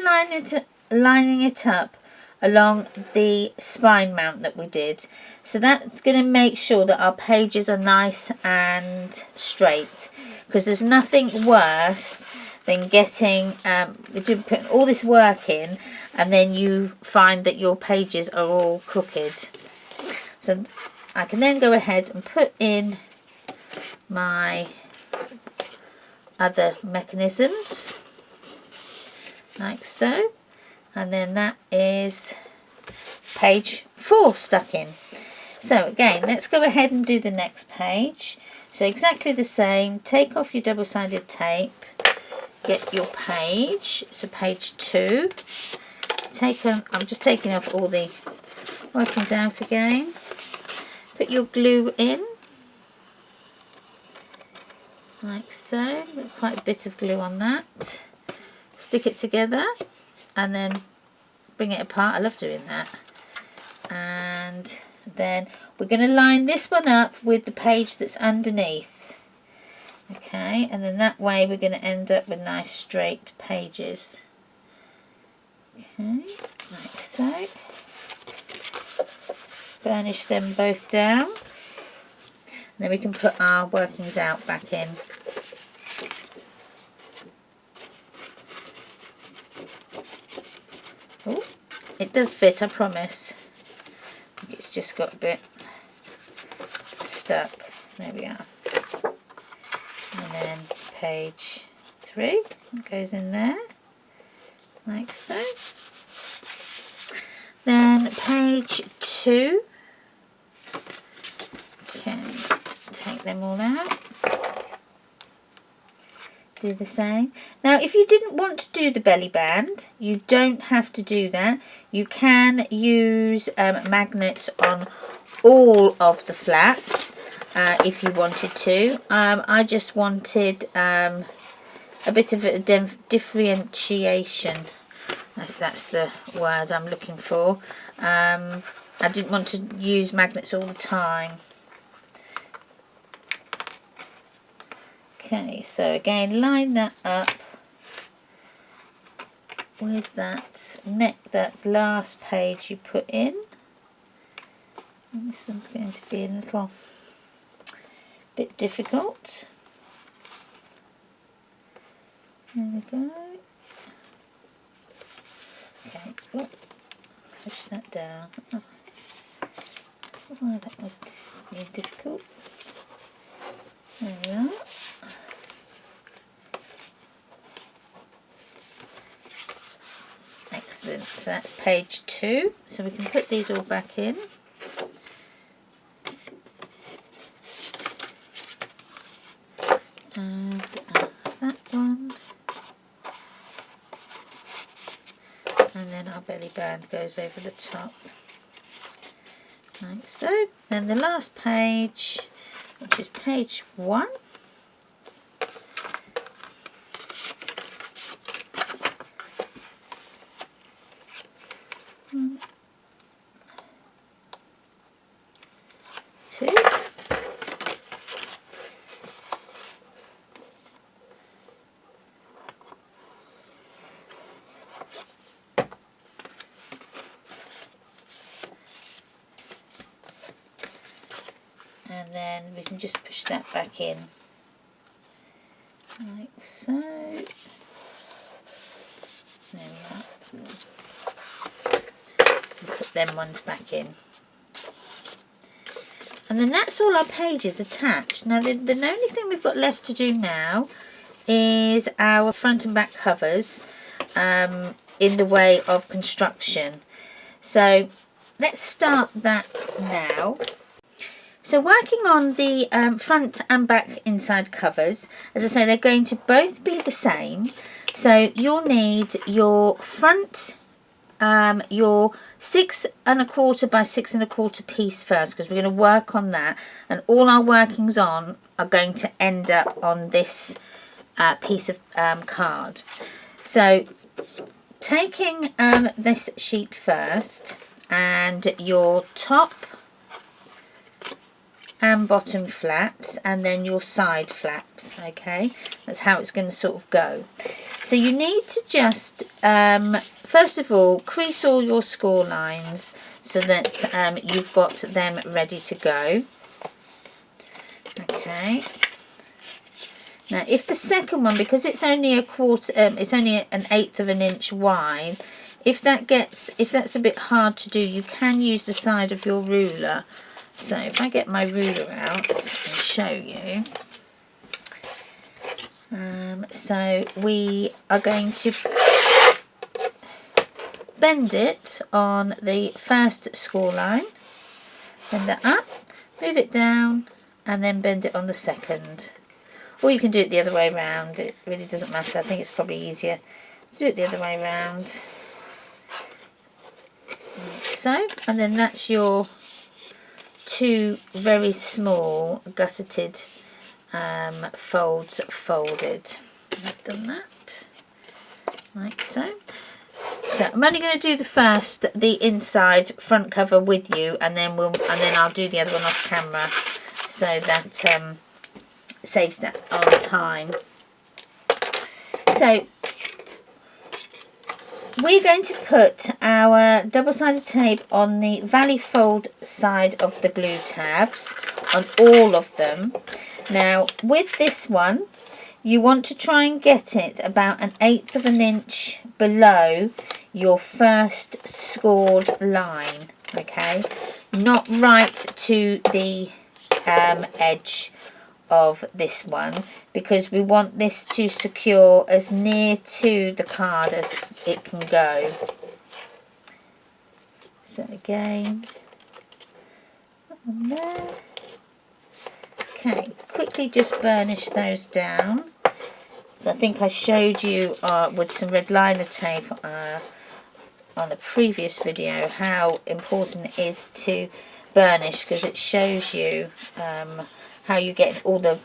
lining it up along the spine mount that we did. So that's going to make sure that our pages are nice and straight, because there's nothing worse than getting putting all this work in and then you find that your pages are all crooked. So I can then go ahead and put in my other mechanisms, like so, and then that is page 4 stuck in. So again, let's go ahead and do the next page. So exactly the same, take off your double-sided tape, get your page, so page 2, I'm just taking off all the workings out again. Put your glue in, like so, quite a bit of glue on that. Stick it together and then bring it apart. I love doing that. And then we're going to line this one up with the page that's underneath. Okay, and then that way we're going to end up with nice straight pages. Okay, like so. Burnish them both down. And then we can put our workings out back in. Oh, it does fit, I promise. I think it's just got a bit stuck. There we are. And then page 3 goes in there, like so. Then page 2. Okay, take them all out. Do the same. Now if you didn't want to do the belly band, you don't have to do that. You can use magnets on all of the flaps if you wanted to. I just wanted a bit of a differentiation, if that's the word I'm looking for. I didn't want to use magnets all the time. Okay, so again, line that up with that last page you put in. And this one's going to be a little bit difficult. There we go. Okay, oh, push that down. Oh. Why that was really difficult. There we are. Excellent. So that's page 2. So we can put these all back in. And that one. And then our belly band goes over the top. Like so. Then the last page, which is page 1. Two. And then we can just push that back in like so. There we are. Put them ones back in. And then that's all our pages attached. Now the only thing we've got left to do now is our front and back covers in the way of construction. So let's start that now. So working on the front and back inside covers, as I say, they're going to both be the same. So you'll need your front, your 6 1/4 by 6 1/4 piece first, because we're going to work on that, and all our workings on are going to end up on this piece of card. So taking this sheet first, and your top and bottom flaps, and then your side flaps. Okay, that's how it's going to sort of go. So you need to just first of all crease all your score lines so that you've got them ready to go. Okay, now if the second one, because it's only a quarter, it's only an 1/8 of an inch wide, if that's a bit hard to do, you can use the side of your ruler. So if I get my ruler out and show you, so we are going to bend it on the first score line, bend that up, move it down, and then bend it on the second. Or you can do it the other way around, it really doesn't matter. I think it's probably easier to do it the other way around. Like so, and then that's your 2 very small gusseted folds folded. I've done that like so. So I'm only going to do the inside front cover with you, and then I'll do the other one off camera, so that saves that on time. So we're going to put our double-sided tape on the valley fold side of the glue tabs, on all of them. Now with this one, you want to try and get it about an 1/8 of an inch below your first scored line. Okay, not right to the edge of this one, because we want this to secure as near to the card as it can go. So again, that one there. Okay, quickly just burnish those down. So I think I showed you with some red liner tape on a previous video how important it is to burnish, because it shows you how you get all the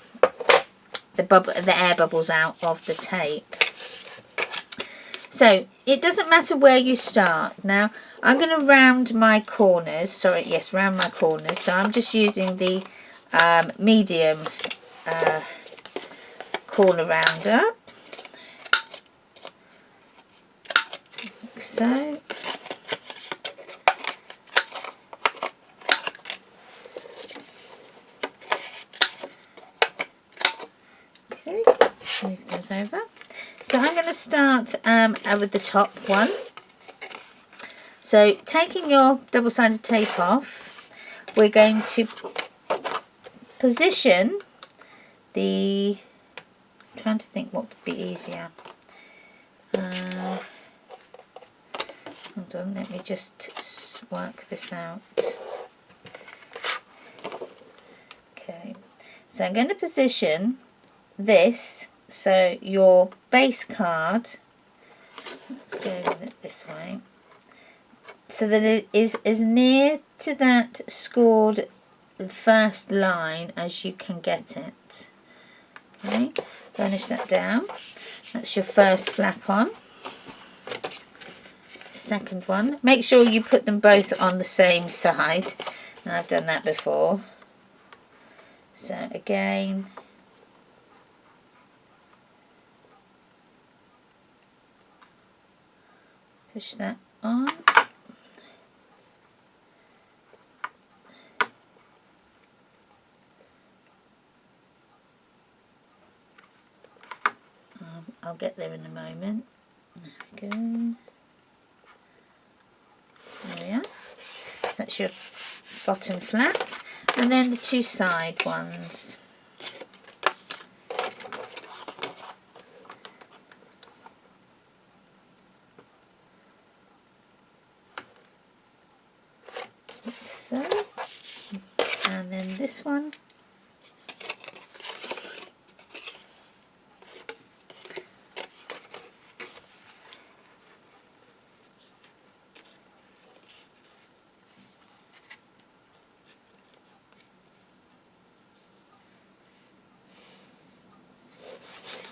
air bubbles out of the tape. So it doesn't matter where you start. Now I'm going to round my corners. Round my corners. So I'm just using the medium corner rounder, like so. Move those over. So I'm going to start with the top one. So taking your double-sided tape off, we're going to position the, I'm trying to think what would be easier. Hold on, let me just work this out. Okay, so I'm going to position this, so your base card, let's go with it this way, so that it is as near to that scored first line as you can get it. Okay, burnish that down. That's your first flap on. Second one. Make sure you put them both on the same side. And I've done that before. So again, push that on. I'll get there in a moment. There we go. There we are. So that's your bottom flap, and then the two side ones. So, and then this one.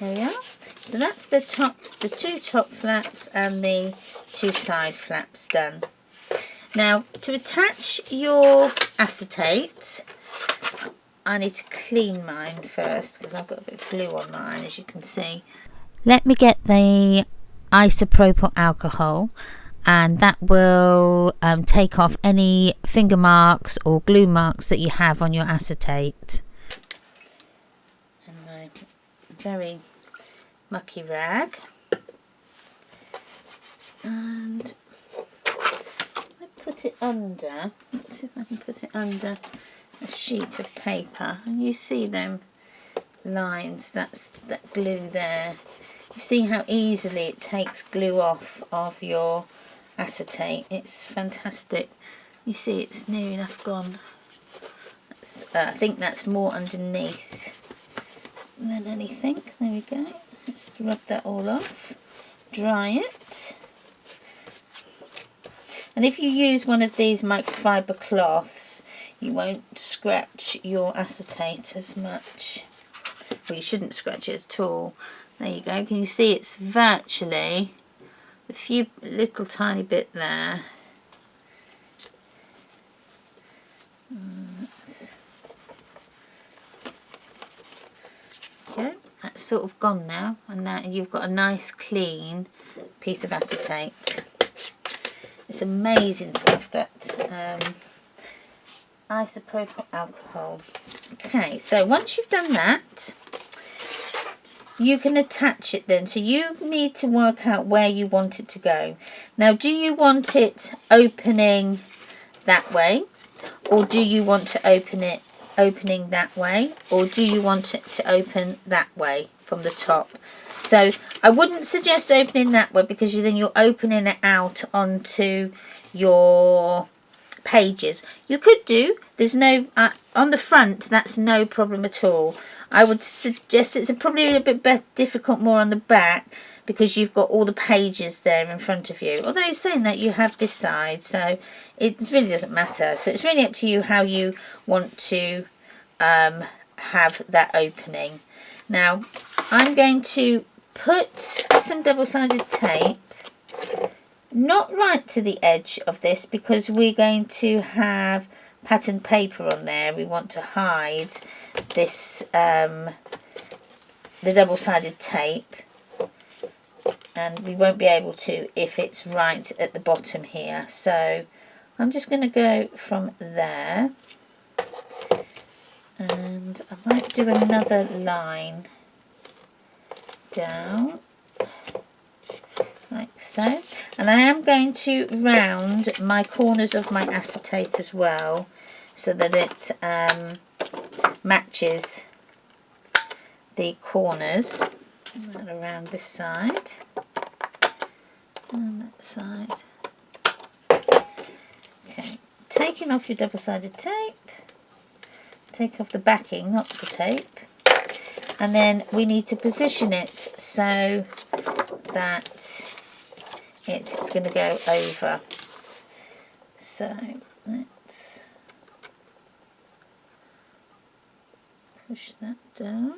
There we are. So that's the two top flaps and the two side flaps done. Now, to attach your acetate, I need to clean mine first because I've got a bit of glue on mine, as you can see. Let me get the isopropyl alcohol, and that will take off any finger marks or glue marks that you have on your acetate. And my very mucky rag, and I put it under, let's see if I can put it under a sheet of paper, and you see them lines, that's that glue there. You see how easily it takes glue off of your acetate. It's fantastic. You see it's near enough gone. I think that's more underneath than anything. There we go. Just rub that all off, dry it, and if you use one of these microfiber cloths, you won't scratch your acetate as much. Well, you shouldn't scratch it at all. There you go. Can you see it's virtually a few little tiny bit there. Okay, that's sort of gone now, and that you've got a nice clean piece of acetate. It's amazing stuff, that isopropyl alcohol. Okay, so once you've done that, you can attach it then. So you need to work out where you want it to go. Now, do you want it opening that way, or do you want to opening that way, or do you want it to open that way from the top? So I wouldn't suggest opening that way, because then you're opening it out onto your pages. You could do, there's no on the front, that's no problem at all. I would suggest it's probably a bit difficult more on the back, because you've got all the pages there in front of you. Although saying that, you have this side, so it really doesn't matter. So it's really up to you how you want to have that opening. Now, I'm going to put some double-sided tape, not right to the edge of this, because we're going to have patterned paper on there. We want to hide this, the double-sided tape, and we won't be able to if it's right at the bottom here. So I'm just going to go from there, and I might do another line down like so, and I am going to round my corners of my acetate as well, so that it matches the corners. And around this side and that side. Okay, taking off your double-sided tape, take off the backing, not the tape, and then we need to position it so that it's going to go over. So let's push that down.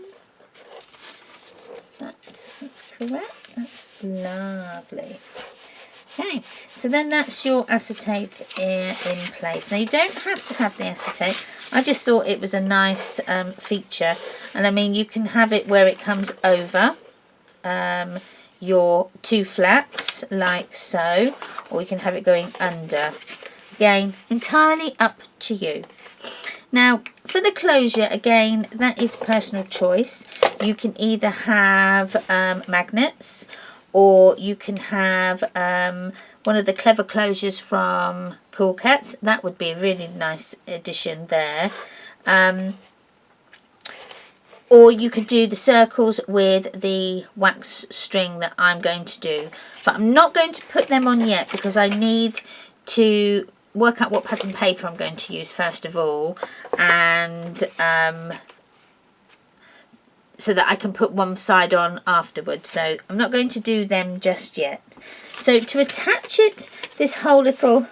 That's correct. That's lovely. Okay, so then that's your acetate in place. Now you don't have to have the acetate. I just thought it was a nice feature, and I mean you can have it where it comes over your two flaps like so, or you can have it going under. Again, entirely up to you. Now for the closure, again, that is personal choice. You can either have magnets, or you can have one of the clever closures from Cool Cats. That would be a really nice addition there. Or you could do the circles with the wax string that I'm going to do. But I'm not going to put them on yet because I need to work out what pattern paper I'm going to use first of all, and so that I can put one side on afterwards. So I'm not going to do them just yet. So to attach it, this whole little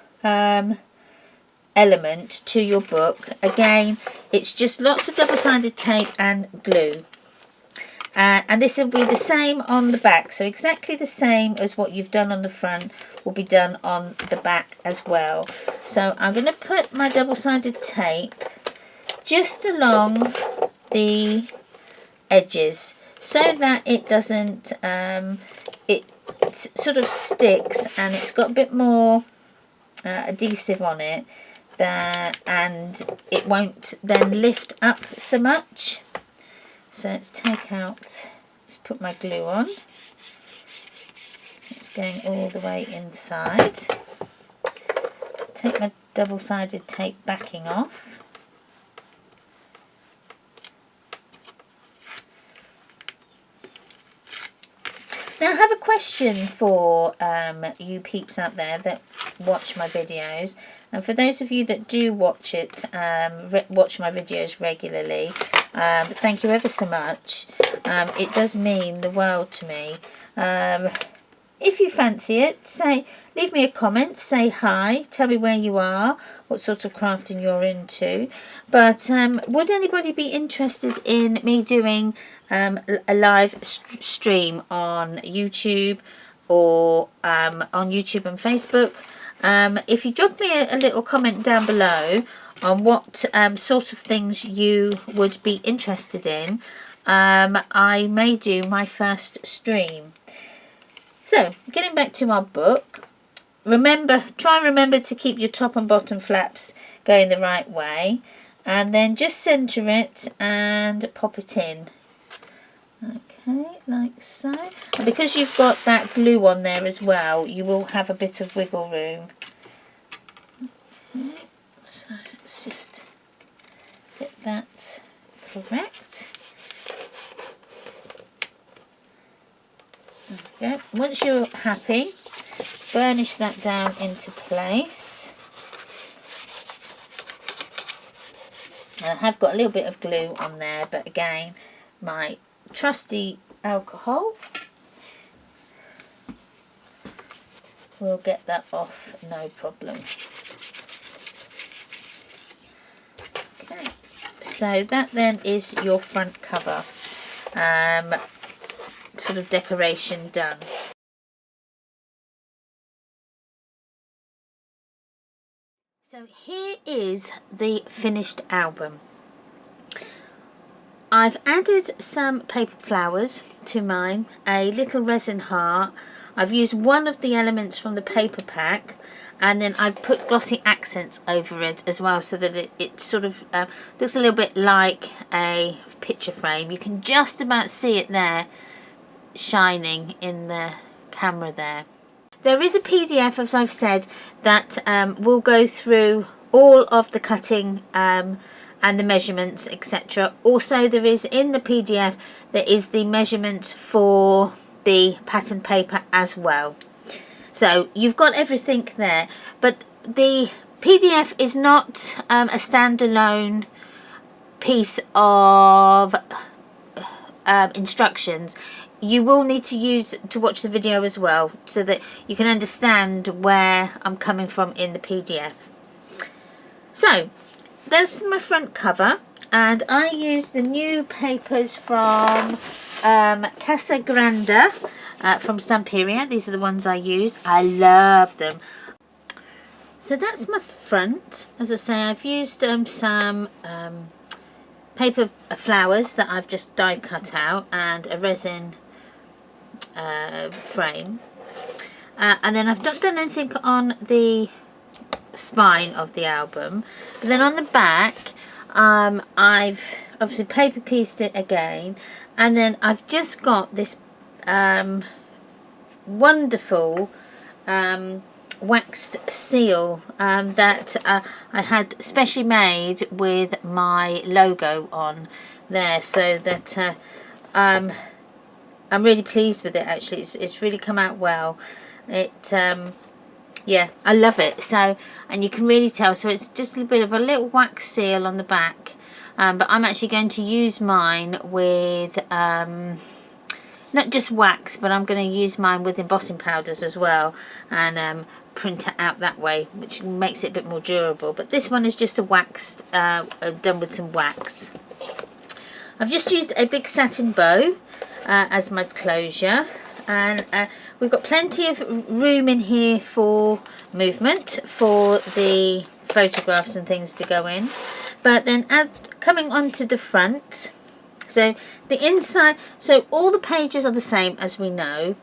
element to your book, again, it's just lots of double-sided tape and glue. And this will be the same on the back, so exactly the same as what you've done on the front will be done on the back as well. So I'm going to put my double-sided tape just along the edges so that it doesn't, it sort of sticks, and it's got a bit more adhesive on it, and it won't then lift up so much. So let's take out, let's put my glue on. It's going all the way inside. Take my double-sided tape backing off. Now I have a question for you peeps out there that watch my videos, and for those of you that do watch it, watch my videos regularly, thank you ever so much. It does mean the world to me. If you fancy it, leave me a comment, say hi, tell me where you are, what sort of crafting you're into. But would anybody be interested in me doing a live stream on YouTube, or on YouTube and Facebook? If you drop me a little comment down below on what sort of things you would be interested in, I may do my first stream. So, getting back to our book, try and remember to keep your top and bottom flaps going the right way, and then just centre it and pop it in. Okay, like so. And because you've got that glue on there as well, you will have a bit of wiggle room. Okay, so let's just get that correct. There we go. Once you're happy, burnish that down into place. I have got a little bit of glue on there, but again, my trusty alcohol will get that off, no problem. Okay, so that then is your front cover sort of decoration done. So here is the finished album. I've added some paper flowers to mine, a little resin heart. I've used one of the elements from the paper pack, and then I've put glossy accents over it as well, so that it sort of looks a little bit like a picture frame. You can just about see it there shining in the camera there. There is a PDF, as I've said, that will go through all of the cutting and the measurements, etc. Also, there is in the PDF, there is the measurements for the pattern paper as well. So you've got everything there, but the PDF is not a standalone piece of instructions. You will need to watch the video as well, so that you can understand where I'm coming from in the PDF. So that's my front cover, and I use the new papers from Casa Granada from Stamperia. These are the ones I use. I love them. So that's my front. As I say, I've used some paper flowers that I've just die cut out, and a resin frame, and then I've not done anything on the spine of the album. But then on the back, I've obviously paper pieced it again, and then I've just got this wonderful waxed seal that I had specially made with my logo on there, so that I'm really pleased with it. Actually, it's really come out well. Yeah, I love it. So, and you can really tell, so it's just a bit of a little wax seal on the back, but I'm actually going to use mine with not just wax, but I'm going to use mine with embossing powders as well, and print it out that way, which makes it a bit more durable. But this one is just a waxed, done with some wax. I've just used a big satin bow as my closure, and we've got plenty of room in here for movement, for the photographs and things to go in. But then coming onto the front, so the inside, so all the pages are the same, as we know.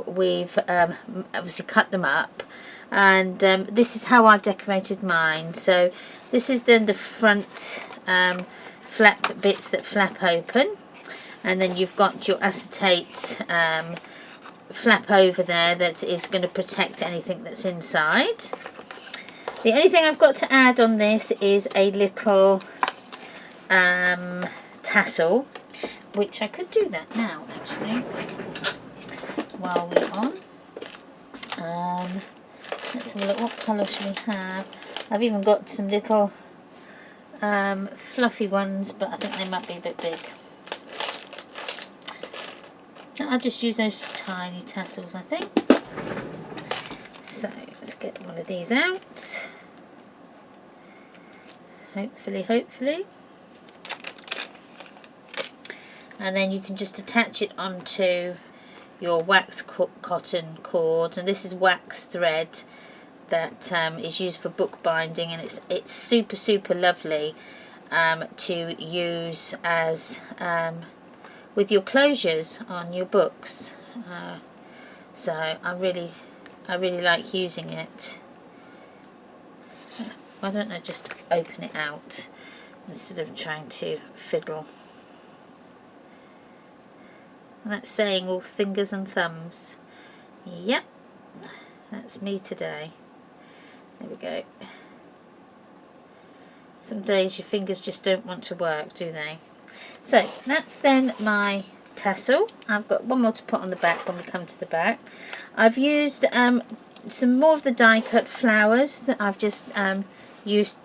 We've obviously cut them up, and this is how I've decorated mine. So this is then the front flap bits that flap open, and then you've got your acetate flap over there that is going to protect anything that's inside. The only thing I've got to add on this is a little tassel, which I could do that now actually while we're on. Let's have a look, what colour should we have? I've even got some little fluffy ones, but I think they might be a bit big. I'll just use those tiny tassels, I think. So let's get one of these out. Hopefully. And then you can just attach it onto your wax cotton cord, and this is wax thread that is used for bookbinding, and it's super lovely to use as with your closures on your books. So I really like using it. Why don't I just open it out instead of trying to fiddle? And that's saying all fingers and thumbs. Yep, that's me today. There we go. Some days your fingers just don't want to work, do they? So that's then my tassel. I've got one more to put on the back when we come to the back. I've used some more of the die cut flowers that I've just used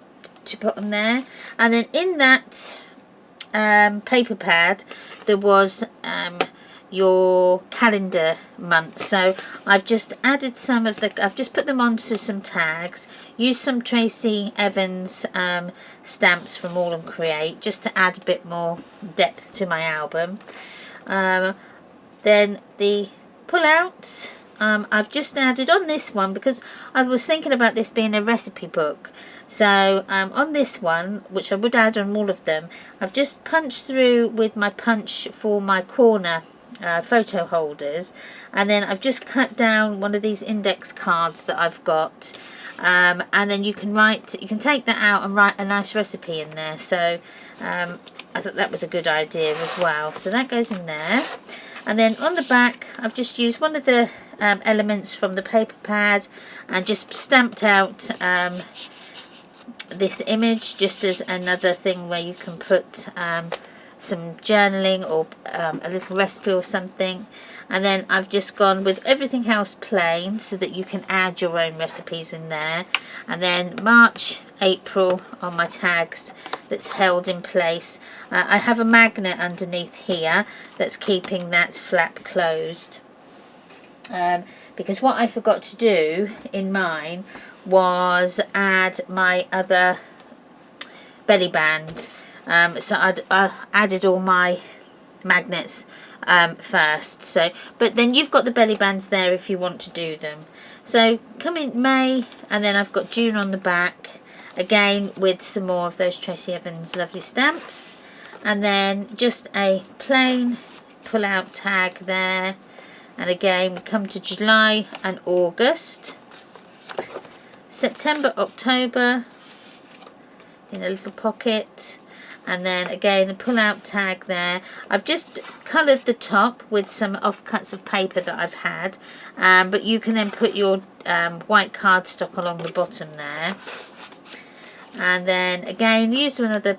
to put on there, and then in that paper pad there was your calendar month. So I've just added some of the, I've just put them onto some tags, used some Tracy Evans stamps from All and Create just to add a bit more depth to my album. Then the pull-outs, I've just added on this one because I was thinking about this being a recipe book. So on this one, which I would add on all of them, I've just punched through with my punch for my corner photo holders, and then I've just cut down one of these index cards that I've got, and then you can take that out and write a nice recipe in there. So I thought that was a good idea as well. So that goes in there. And then on the back I've just used one of the elements from the paper pad and just stamped out this image just as another thing where you can put some journaling or a little recipe or something. And then I've just gone with everything else plain so that you can add your own recipes in there. And then March, April on my tags that's held in place. I have a magnet underneath here that's keeping that flap closed. Because what I forgot to do in mine was add my other belly band. So I added all my magnets first. So, but then you've got the belly bands there if you want to do them. So come in May, and then I've got June on the back, again with some more of those Tracy Evans lovely stamps, and then just a plain pull out tag there. And again, we come to July and August, September, October in a little pocket, and then again the pull out tag there. I've just coloured the top with some offcuts of paper that I've had, but you can then put your white cardstock along the bottom there. And then again use another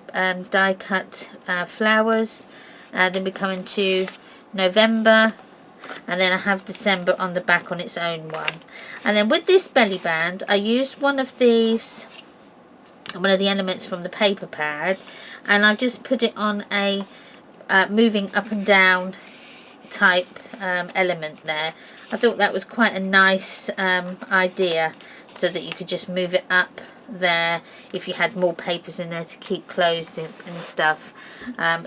die cut flowers. Then we come into November, and then I have December on the back on its own one. And then with this belly band I used one of the elements from the paper pad, and I've just put it on a moving up and down type element there. I thought that was quite a nice idea, so that you could just move it up there if you had more papers in there to keep closed and stuff.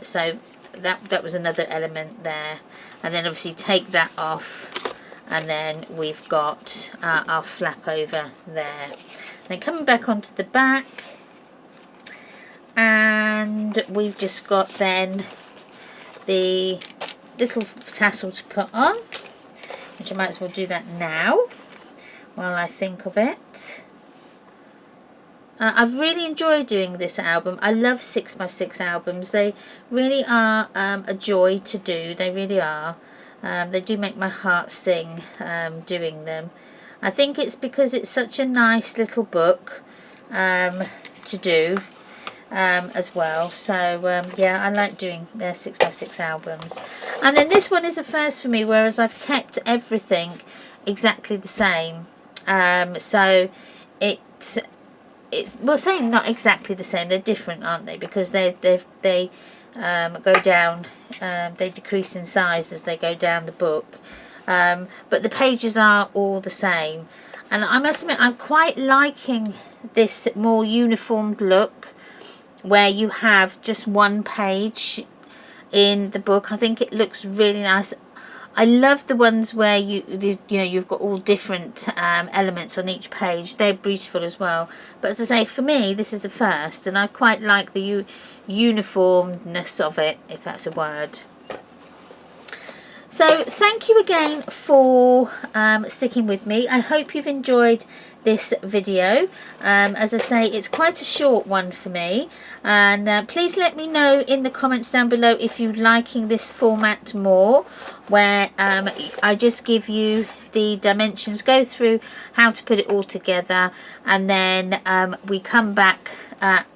So that was another element there. And then obviously take that off, and then we've got our flap over there. Then coming back onto the back, and we've just got then the little tassel to put on, which I might as well do that now while I think of it. I've really enjoyed doing this album. I love 6x6 albums. They really are a joy to do. They really are. They do make my heart sing doing them. I think it's because it's such a nice little book to do as well. So yeah, I like doing their 6x6 albums. And then this one is a first for me, whereas I've kept everything exactly the same. So it's well, saying not exactly the same, they're different, aren't they? Because they go down, they decrease in size as they go down the book, but the pages are all the same. And I must admit, I'm quite liking this more uniformed look where you have just one page in the book. I think it looks really nice. I love the ones where you've got all different elements on each page. They're beautiful as well. But as I say, for me, this is a first, and I quite like the uniformness of it, if that's a word. So thank you again for sticking with me. I hope you've enjoyed this video. As I say, it's quite a short one for me, and please let me know in the comments down below if you're liking this format more, where I just give you the dimensions, go through how to put it all together, and then we come back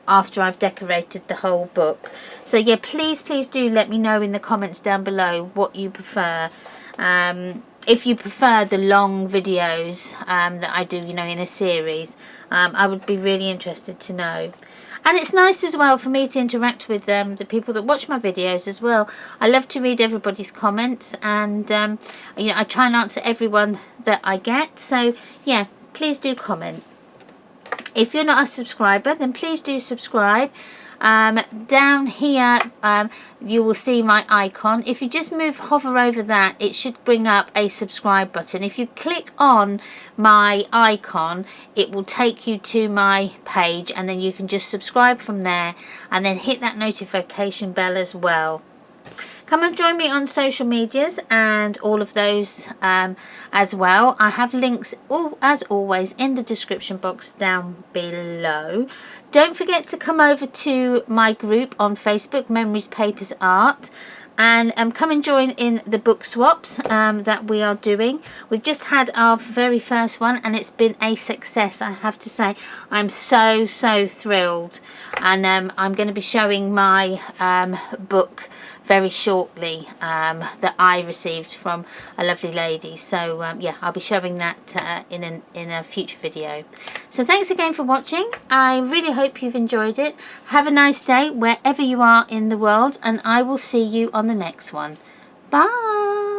after I've decorated the whole book. So yeah, please do let me know in the comments down below what you prefer. If you prefer the long videos that I do, in a series, I would be really interested to know. And it's nice as well for me to interact with the people that watch my videos as well. I love to read everybody's comments, and I try and answer everyone that I get. So yeah, please do comment. If you're not a subscriber, then please do subscribe. Down here you will see my icon. If you just hover over that, it should bring up a subscribe button. If you click on my icon, it will take you to my page, and then you can just subscribe from there, and then hit that notification bell as well. Come and join me on social medias and all of those as well. I have links, as always, in the description box down below. Don't forget to come over to my group on Facebook, Memories, Papers, Art. and come and join in the book swaps that we are doing. We've just had our very first one and it's been a success, I have to say. I'm so thrilled, and I'm going to be showing my book very shortly that I received from a lovely lady. So yeah, I'll be showing that in a future video. So thanks again for watching. I really hope you've enjoyed it. Have a nice day wherever you are in the world, and I will see you on the next one. Bye.